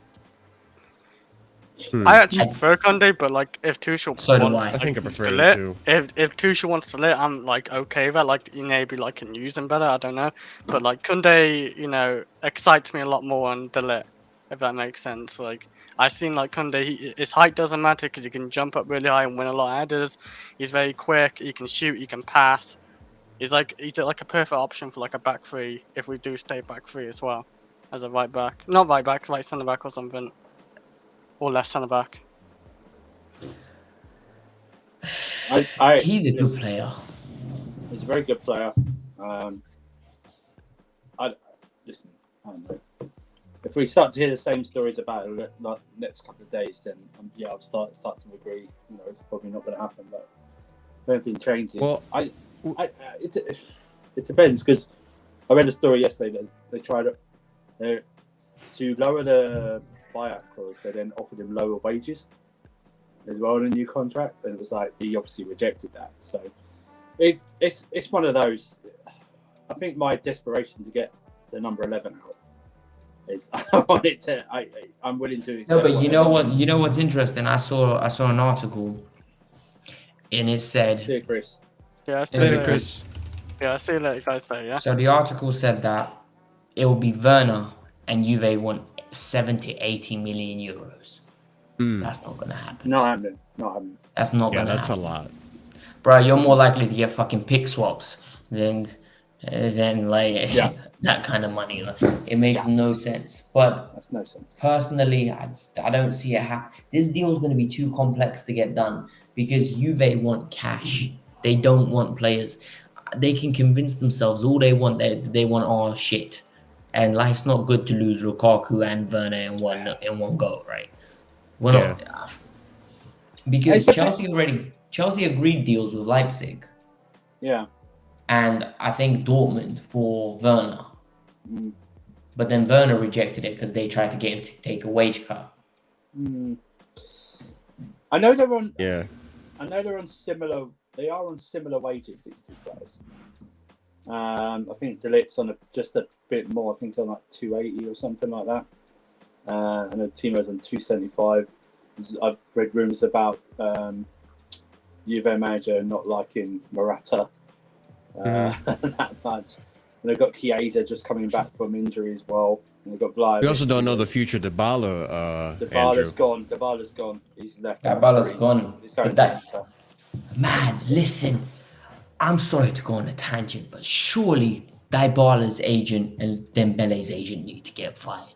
I actually prefer Kante, but like if Tuchel wants, I think I prefer him Ligt, too. if Tuchel wants to Ligt, I'm like okay with that. Like maybe like can use him better. I don't know, but like Koundé, excites me a lot more on Ligt, if that makes sense. Like I've seen like Koundé, his height doesn't matter because he can jump up really high and win a lot of headers. He's very quick. He can shoot. He can pass. He's like a perfect option for like a back three if we do stay back three as well, as a right back, not right back, right centre back or something. Or left centre back. He's a good player. He's a very good player. Listen, I don't know. If we start to hear the same stories about it the next couple of days, then I'll start to agree. It's probably not going to happen. But if anything changes, well, it depends because I read a story yesterday that they tried to lower the buyout clause. They then offered him lower wages as well in a new contract, and it was like he obviously rejected that. So it's one of those. I think my desperation to get the number 11 out is I want it to. I'm willing to. No, but you know what's interesting? I saw an article, and it said. See you, Chris. Yeah, I see Later, Chris. Yeah, I see that you guys say, yeah. So the article said that it will be Werner and Juve want 70-80 million euros. That's not gonna happen. Not happening. That's not gonna happen. That's a lot. Bro, you're more likely to get fucking pick swaps than like that kind of money. Like, it makes no sense. But that's no sense. Personally, I don't see it happen. This deal is going to be too complex to get done because Juve want cash. They don't want players. They can convince themselves all they want. They want our shit. And life's not good to lose Lukaku and Werner in one go, right? We're not, because Chelsea agreed deals with Leipzig. Yeah. And I think Dortmund for Werner. But then Werner rejected it because they tried to get him to take a wage cut. I know they're on. Yeah. I know they're on similar. They are on similar wages. These two players. I think Ligt's on just a bit more. I think it's on like 280 or something like that. And the Timo's on 275. I've read rumours about Juve manager not liking Morata that much. And they've got Chiesa just coming back from injury as well. And they've got Vlahovic. We also don't know the future Dybala. Dybala's gone. He's left. Dybala's gone. He's going But to Inter. Man, listen, I'm sorry to go on a tangent, but surely Dybala's agent and Dembele's agent need to get fired.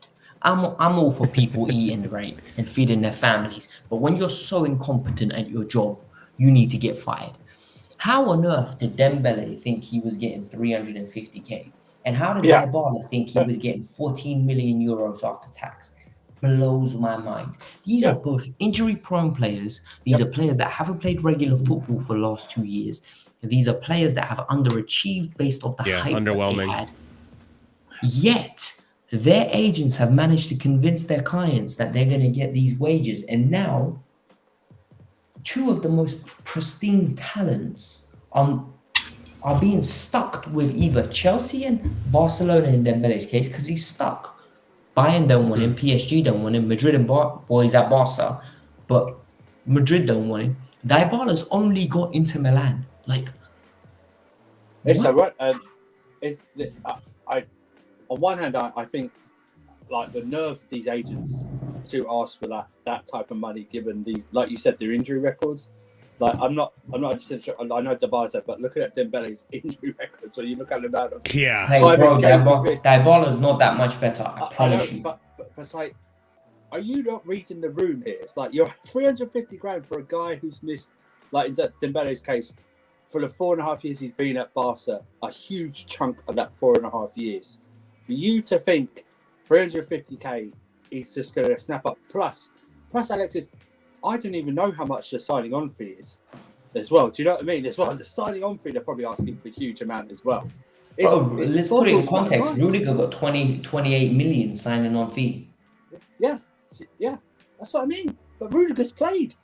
I'm all for people eating right and feeding their families, but when you're so incompetent at your job, you need to get fired. How on earth did Dembele think he was getting 350k? And how did Yeah. Dybala think he was getting 14 million euros after tax? Blows my mind. These Yeah. are both injury-prone players. These are players that haven't played regular football for the last 2 years. These are players that have underachieved based off the hype that they underwhelming. had. Yet, their agents have managed to convince their clients that they're going to get these wages. And now, two of the most pristine talents are being stuck with either Chelsea and Barcelona in Dembele's case, because he's stuck. Bayern don't want him, PSG don't want him, Madrid and he's at Barca, but Madrid don't want him. Dybala's only got into Milan. Like, It's what? I on one hand, I think like the nerve of these agents to ask for that type of money, given these, like you said, their injury records. Like I'm not 100% sure. I know Dybala, but looking at Dembele's injury records, when you look at the amount of Hey, bro, Dybala's not that much better. I promise you. But it's like, are you not reading the room here? It's like you're 350 grand for a guy who's missed, like in Dembele's case, for the 4.5 years he's been at Barca, a huge chunk of that 4.5 years. For you to think 350k he's just going to snap up. Plus Alexis, I don't even know how much the signing on fee is as well. Do you know what I mean? As well, the signing on fee, they're probably asking for a huge amount as well. Let's put it in context. Rudiger got 28 million signing on fee. Yeah, that's what I mean. But Rudiger's played.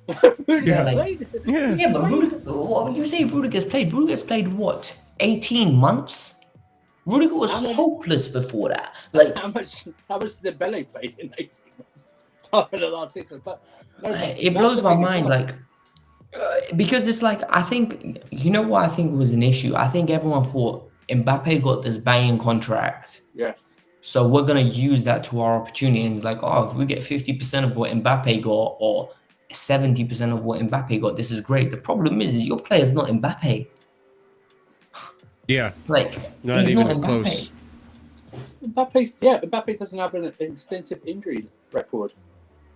Yeah, but Rudiger, what you say Rudiger's played? Rudiger's played what? 18 months? Rudiger was hopeless before that. Like how much did Dembele played in 18 months? After the last 6 months. But it blows my mind, like because it's like, I think, you know what I think was an issue? I think everyone thought Mbappe got this banging contract. Yes. So we're gonna use that to our opportunity. And it's like, oh, if we get 50% of what Mbappe got or 70% of what Mbappe got, this is great. The problem is your player's not Mbappe. Yeah. Like, not he's even not close. Mbappe doesn't have an extensive injury record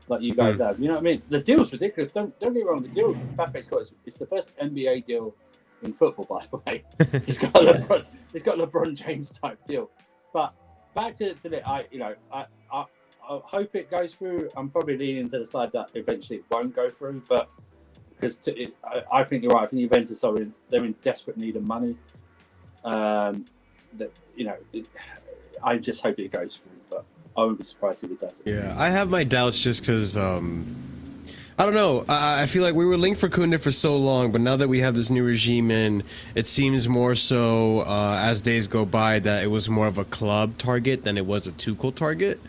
like you guys have. You know what I mean? The deal's ridiculous. Don't get me wrong. The deal Mbappe's got is the first NBA deal in football, by the way. He's got LeBron James type deal. But back to it, I hope it goes through. I'm probably leaning to the side that eventually it won't go through, but because I think you're right. I think Juventus they're in desperate need of money. I just hope it goes through, but I wouldn't be surprised if it doesn't. Yeah, I have my doubts just because I don't know. I feel like we were linked for Koundé for so long, but now that we have this new regime in, it seems more so as days go by that it was more of a club target than it was a Tuchel target.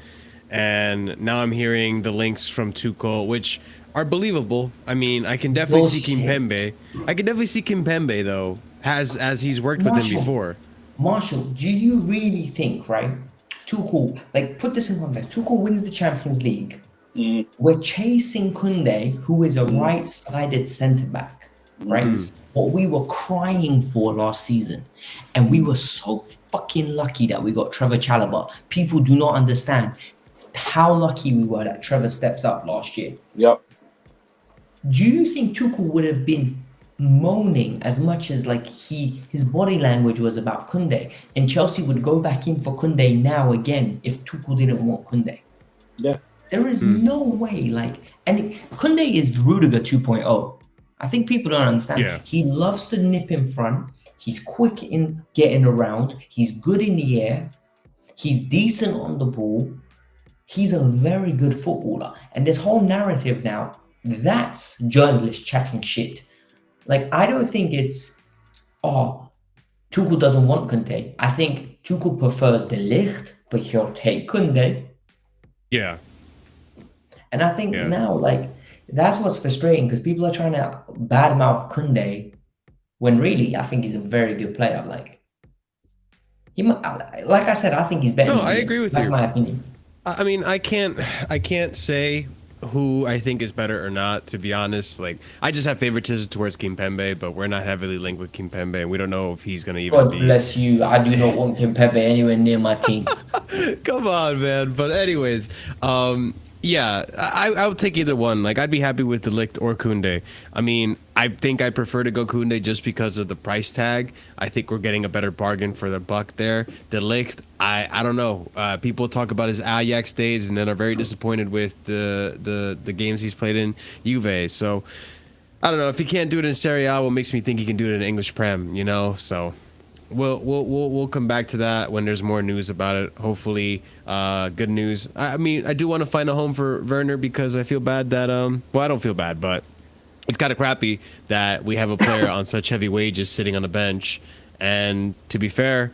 And now I'm hearing the links from Tuchel, which are believable. I mean, I can definitely see Kimpembe. I can definitely see Kimpembe though, as he's worked with him before. Marshall, do you really think, right? Tuchel, like, put this in context. Tuchel wins the Champions League. We're chasing Koundé, who is a right-sided centre-back, right? What we were crying for last season. And we were so fucking lucky that we got Trevor Chalobah. People do not understand how lucky we were that Trevor stepped up last year. Yep. Do you think Tuchel would have been moaning as much as like his body language was about Koundé, and Chelsea would go back in for Koundé now again if Tuchel didn't want Koundé? Yeah. There is no way, Koundé is Rudiger 2.0. I think people don't understand. Yeah. He loves to nip in front. He's quick in getting around. He's good in the air. He's decent on the ball. He's a very good footballer. And this whole narrative now, that's journalists chatting shit. Like, I don't think it's, Tuchel doesn't want Kante. I think Tuchel prefers the Ligt, but he'll take Koundé. Yeah. And I think now, like, that's what's frustrating, because people are trying to badmouth Koundé when really I think he's a very good player. Like, I said, I think he's better. No, I agree with you. That's my opinion. I mean, I can't say who I think is better or not, to be honest. Like, I just have favoritism towards Kimpembe, but we're not heavily linked with Kimpembe, and we don't know if he's going to even God be. bless you. I do not want Kimpembe anywhere near my team. Come on, man. But anyways, yeah, I would take either one. Like, I'd be happy with the Ligt or Koundé. I mean, I think I prefer to go Koundé just because of the price tag. I think we're getting a better bargain for the buck there. The Ligt, I don't know. People talk about his Ajax days and then are very disappointed with the games he's played in Juve. So I don't know if he can't do it in Serie A. What makes me think he can do it in English Prem? You know, so. We'll come back to that when there's more news about it. Hopefully, good news. I mean, I do want to find a home for Werner because I feel bad that well, I don't feel bad, but it's kind of crappy that we have a player on such heavy wages sitting on the bench. And to be fair,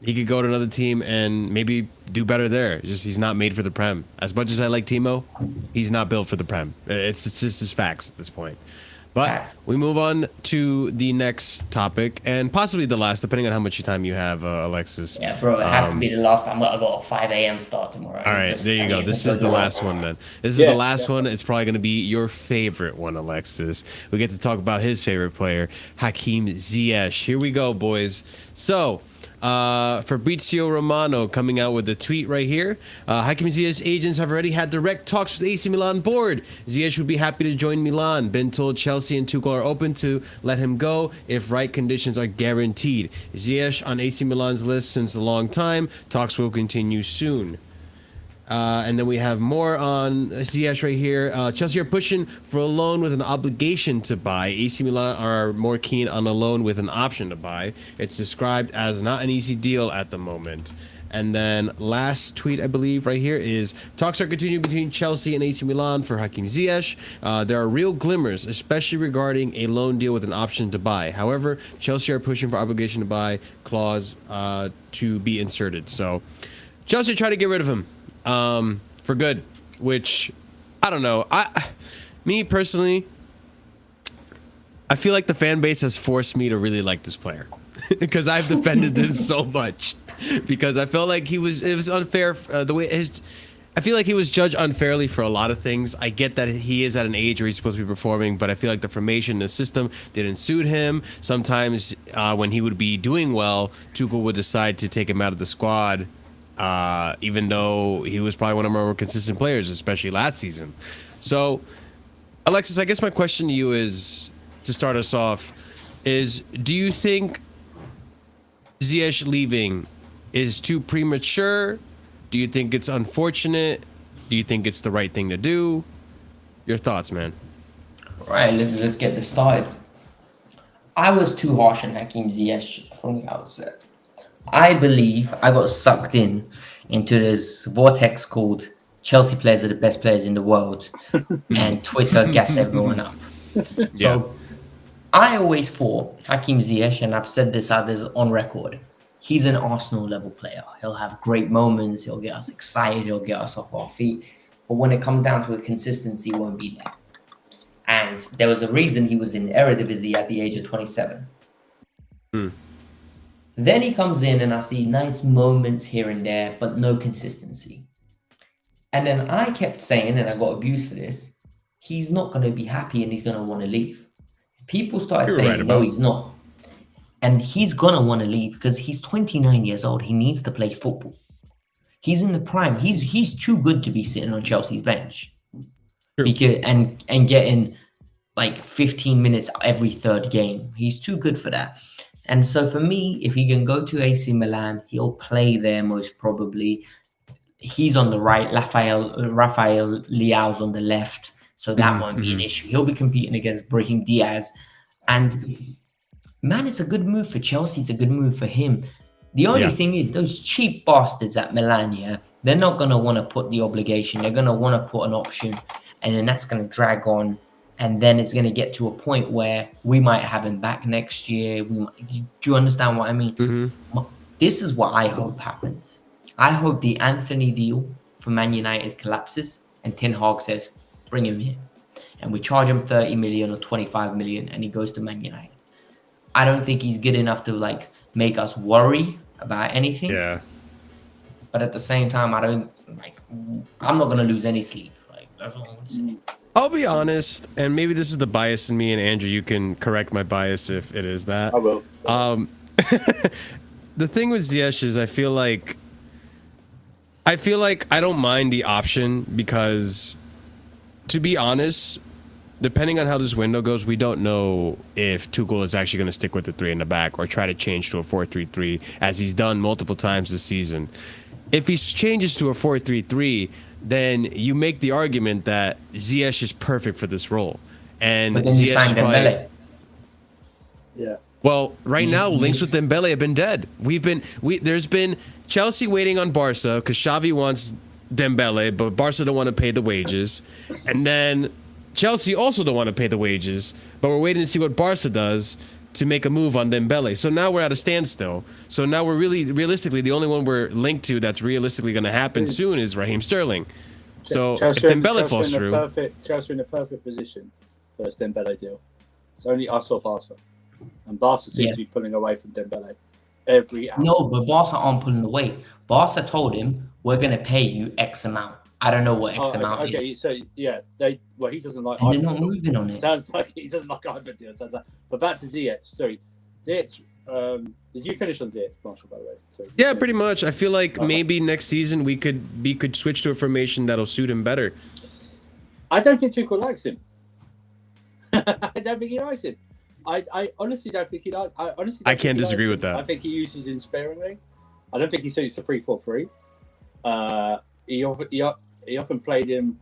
he could go to another team and maybe do better there. Just he's not made for the Prem. As much as I like Timo, he's not built for the Prem. It's just facts at this point. But we move on to the next topic, and possibly the last, depending on how much time you have, Alexis. Yeah, bro, it has to be the last. I got a 5 a.m. start tomorrow. All right, there you go. This is the last one, then. This is the last one. It's probably going to be your favorite one, Alexis. We get to talk about his favorite player, Hakim Ziyech. Here we go, boys. So, Fabrizio Romano coming out with a tweet right here. Hakim Ziyech's agents have already had direct talks with AC Milan board. Ziyech would be happy to join Milan. Been told Chelsea and Tuchel are open to let him go if right conditions are guaranteed. Ziyech on AC Milan's list since a long time. Talks will continue soon. And then we have more on Ziyech right here. Chelsea are pushing for a loan with an obligation to buy. AC Milan are more keen on a loan with an option to buy. It's described as not an easy deal at the moment. And then last tweet, I believe, right here is talks are continuing between Chelsea and AC Milan for Hakim Ziyech. There are real glimmers, especially regarding a loan deal with an option to buy. However, Chelsea are pushing for obligation to buy clause to be inserted. So Chelsea try to get rid of him. For good, which I don't know. Me personally, I feel like the fan base has forced me to really like this player because I've defended him so much because I felt like it was unfair the way I feel like he was judged unfairly for a lot of things. I get that he is at an age where he's supposed to be performing, but I feel like the formation, the system didn't suit him. Sometimes when he would be doing well, Tuchel would decide to take him out of the squad. Even though he was probably one of our more consistent players, especially last season. So, Alexis, I guess my question to you is, to start us off, is do you think Ziyech leaving is too premature? Do you think it's unfortunate? Do you think it's the right thing to do? Your thoughts, man. All right, let's get this started. I was too harsh on Hakim Ziyech from the outset. I believe I got sucked into this vortex called Chelsea players are the best players in the world, and Twitter gas everyone up. So I always thought Hakim Ziyech, and I've said this others on record, he's an Arsenal level player. He'll have great moments. He'll get us excited. He'll get us off our feet. But when it comes down to it, consistency won't be there. And there was a reason he was in Eredivisie at the age of 27. Then he comes in and I see nice moments here and there, but no consistency. And then I kept saying, and I got abused for this, he's not going to be happy and he's going to want to leave. People started saying, no, he's not. And he's going to want to leave because he's 29 years old. He needs to play football. He's in the prime. He's too good to be sitting on Chelsea's bench. Because, and getting like 15 minutes every third game. He's too good for that. And so for me, if he can go to AC Milan, he'll play there most probably. He's on the right, Rafael Leao's on the left, so that won't be an issue. He'll be competing against Brahim Diaz. And man, it's a good move for Chelsea. It's a good move for him. The only thing is those cheap bastards at Milan, they're not going to want to put the obligation. They're going to want to put an option, and then that's going to drag on. And then it's going to get to a point where we might have him back next year. Do you understand what I mean? This is what I hope happens. I hope the Anthony deal for Man United collapses and Ten Hag says, bring him here. And we charge him 30 million or 25 million and he goes to Man United. I don't think he's good enough to make us worry about anything. Yeah. But at the same time, I'm not going to lose any sleep. That's what I'm going to say. I'll be honest, and maybe this is the bias in me, and Andrew, you can correct my bias if it is that. I will. The thing with Ziyech is I feel like I don't mind the option because, to be honest, depending on how this window goes, we don't know if Tuchel is actually going to stick with the 3 in the back or try to change to a 4-3-3 as he's done multiple times this season. If he changes to a 4-3-3, then you make the argument that Ziyech is perfect for this role. And But then you Ziyech signed is probably, Dembele. Yeah. well, right now, Yes. links with Dembele have been dead. There's been Chelsea waiting on Barca because Xavi wants Dembele, but Barca don't want to pay the wages. And then Chelsea also don't want to pay the wages, but we're waiting to see what Barca does to make a move on Dembele. So now we're at a standstill. So now we're realistically, the only one we're linked to that's realistically going to happen soon is Raheem Sterling. So if Dembele falls through... Chelsea are in a perfect position for a Dembele deal. It's only us or Barca. And Barca seems to be pulling away from Dembele every hour. No, but Barca aren't pulling away. Barca told him, we're going to pay you X amount. I don't know what X amount is. Okay, so yeah, he doesn't like. And they're not moving on it. Sounds like he doesn't like hybrid deal. Sounds like. But back to Ziyech. Sorry, Ziyech. Did you finish on Ziyech, Marshall? By the way. Sorry. Yeah, pretty much. I feel like maybe next season we could switch to a formation that'll suit him better. I don't think Tuchel likes him. I don't think he likes him. I honestly don't think he likes. I can't disagree with that. I think he uses him sparingly. I don't think he suits the 3-4-3. He often played him.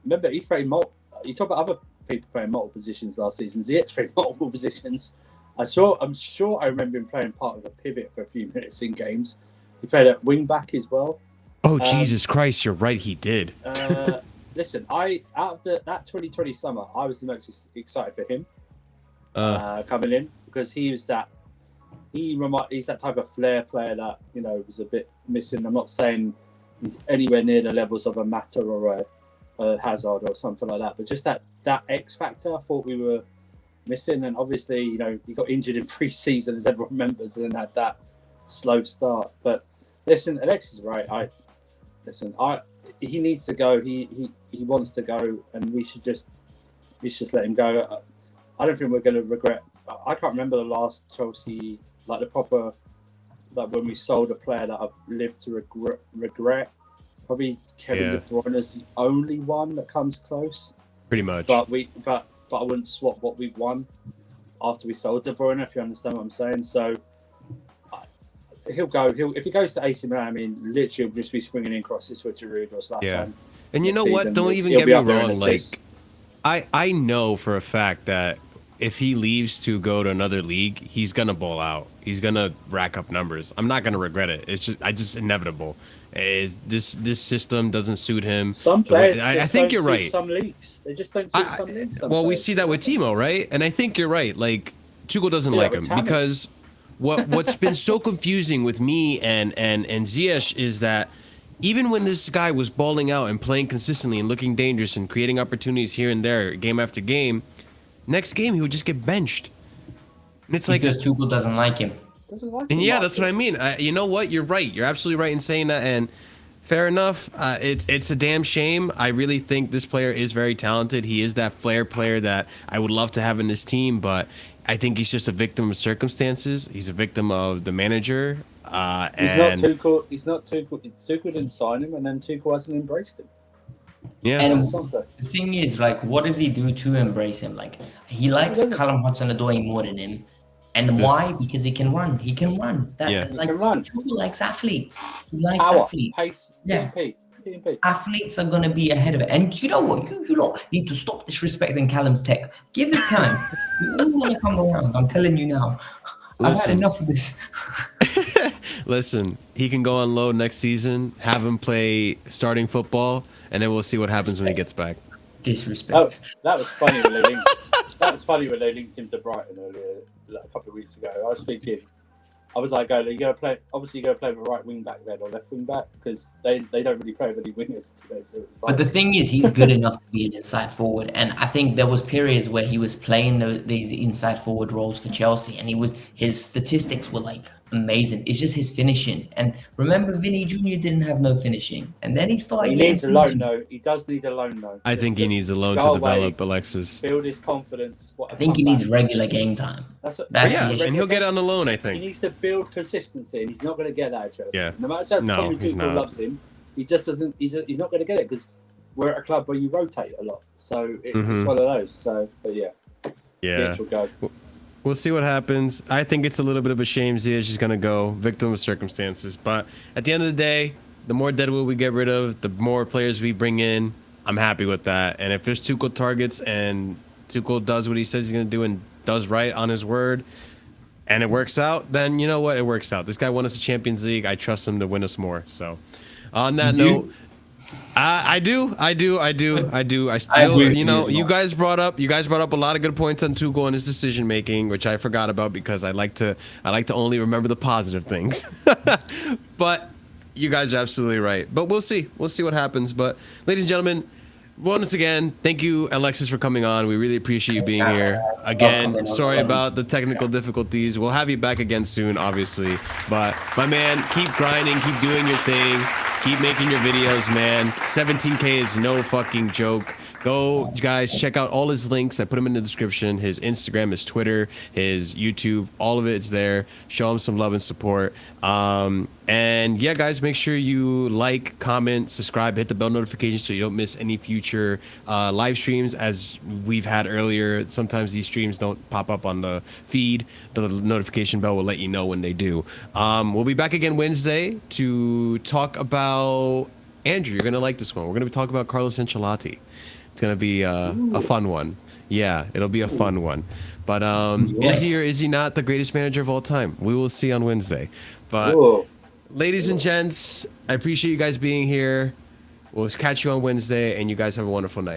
Remember, he's played multiple. You talk about other people playing multiple positions last season. Ziyech played multiple positions. I'm sure I remember him playing part of a pivot for a few minutes in games. He played at wing back as well. Oh, Jesus Christ, you're right, he did. Listen, out of that 2020 summer, I was the most excited for him coming in because he's that type of flair player that was a bit missing. I'm not saying he's anywhere near the levels of a Mata or a Hazard or something like that, but just that X factor I thought we were missing. And obviously, he got injured in pre-season, as everyone remembers, and had that slow start. But listen, Alexis is right. He needs to go. He wants to go, and we should just let him go. I don't think we're going to regret. I can't remember the last Chelsea, like the proper, like when we sold a player that I've lived to regret. Probably Kevin De Bruyne is the only one that comes close. Pretty much. But I wouldn't swap what we've won after we sold De Bruyne, if you understand what I'm saying. So he'll go. If he goes to AC Milan, I mean, literally he'll just be swinging in crosses for Giroud or Zlatan. Yeah. And you know what? Don't even get me wrong. Like, I know for a fact that if he leaves to go to another league, he's gonna ball out. He's gonna rack up numbers. I'm not gonna regret it. It's just inevitable. This system doesn't suit him. Some players, I think you're right. Some leagues, they just don't suit some leagues. Well, we see that with Timo, right? And I think you're right. Like, Tuchel doesn't like him because what's been so confusing with me and Ziyech is that even when this guy was balling out and playing consistently and looking dangerous and creating opportunities here and there, game after game, next game he would just get benched. And it's because Tuchel doesn't like him. And yeah, that's what I mean. You know what? You're right. You're absolutely right in saying that. And fair enough. It's a damn shame. I really think this player is very talented. He is that flair player that I would love to have in this team, but I think he's just a victim of circumstances. He's a victim of the manager. He's not Tuchel. Tuchel didn't sign him, and then Tuchel hasn't embraced him. Yeah. And the thing is, like, what does he do to embrace him? Like, he likes Callum Hudson-Odoi more than him. And why? Because he can run. He can run. He can run. Tuchel likes athletes. He likes athletes. Pace, yeah. PMP. Athletes are going to be ahead of it. And you know what? You lot need to stop disrespecting Callum's tech. Give it time. You all want to come around. I'm telling you now. I've had enough of this. Listen, he can go on loan next season, have him play starting football, and then we'll see what happens when he gets back. Disrespect. That was funny when they linked him to Brighton earlier, like a couple of weeks ago. I was thinking, I was like, "Are you going to play? Obviously, you're going to play with right wing back then or left wing back because they don't really play with any wingers today." So but the thing is, he's good enough to be an inside forward, and I think there was periods where he was playing these inside forward roles for Chelsea, and his statistics were like amazing. It's just his finishing. And remember, Vinny Jr. didn't have no finishing, and then he started. He needs a loan though. He does need a loan though. I think he needs a loan to develop, Alexis. Build his confidence. I think he needs regular game time. That's yeah, and he'll get it on the loan. I think he needs to build consistency, and he's not going to get that at Chelsea. Yeah. No matter how Tommy Tuchel loves him, he just doesn't. He's not going to get it because we're at a club where you rotate a lot. So it's one of those. So, but yeah. Will go. We'll see what happens. I think it's a little bit of a shame Ziyech is going to go, victim of circumstances. But at the end of the day, the more deadwood we get rid of, the more players we bring in. I'm happy with that. And if there's Tuchel targets and Tuchel does what he says he's going to do and does right on his word, and it works out, then you know what? It works out. This guy won us a Champions League. I trust him to win us more. So on that note, I do. I still, you guys brought up a lot of good points on Tuchel and his decision making, which I forgot about because I like to only remember the positive things. But you guys are absolutely right. But we'll see what happens. But ladies and gentlemen, once again, thank you, Alexis, for coming on. We really appreciate you being here. Again, sorry about the technical difficulties. We'll have you back again soon, obviously. But my man, keep grinding, keep doing your thing. Keep making your videos, man. 17K is no fucking joke. Go, guys, check out all his links. I put them in the description. His Instagram, his Twitter, his YouTube, all of it's there. Show him some love and support. And yeah, guys, make sure you like, comment, subscribe, hit the bell notification so you don't miss any future live streams. As we've had earlier, sometimes these streams don't pop up on the feed. The notification bell will let you know when they do. We'll be back again Wednesday to talk about Andrew. You're gonna like this one. We're gonna be talking about Carlos Ancelotti. It's gonna be a fun one. Yeah, it'll be a fun one. But is he or is he not the greatest manager of all time? We will see on Wednesday. But ladies and gents, I appreciate you guys being here. We'll catch you on Wednesday, and you guys have a wonderful night.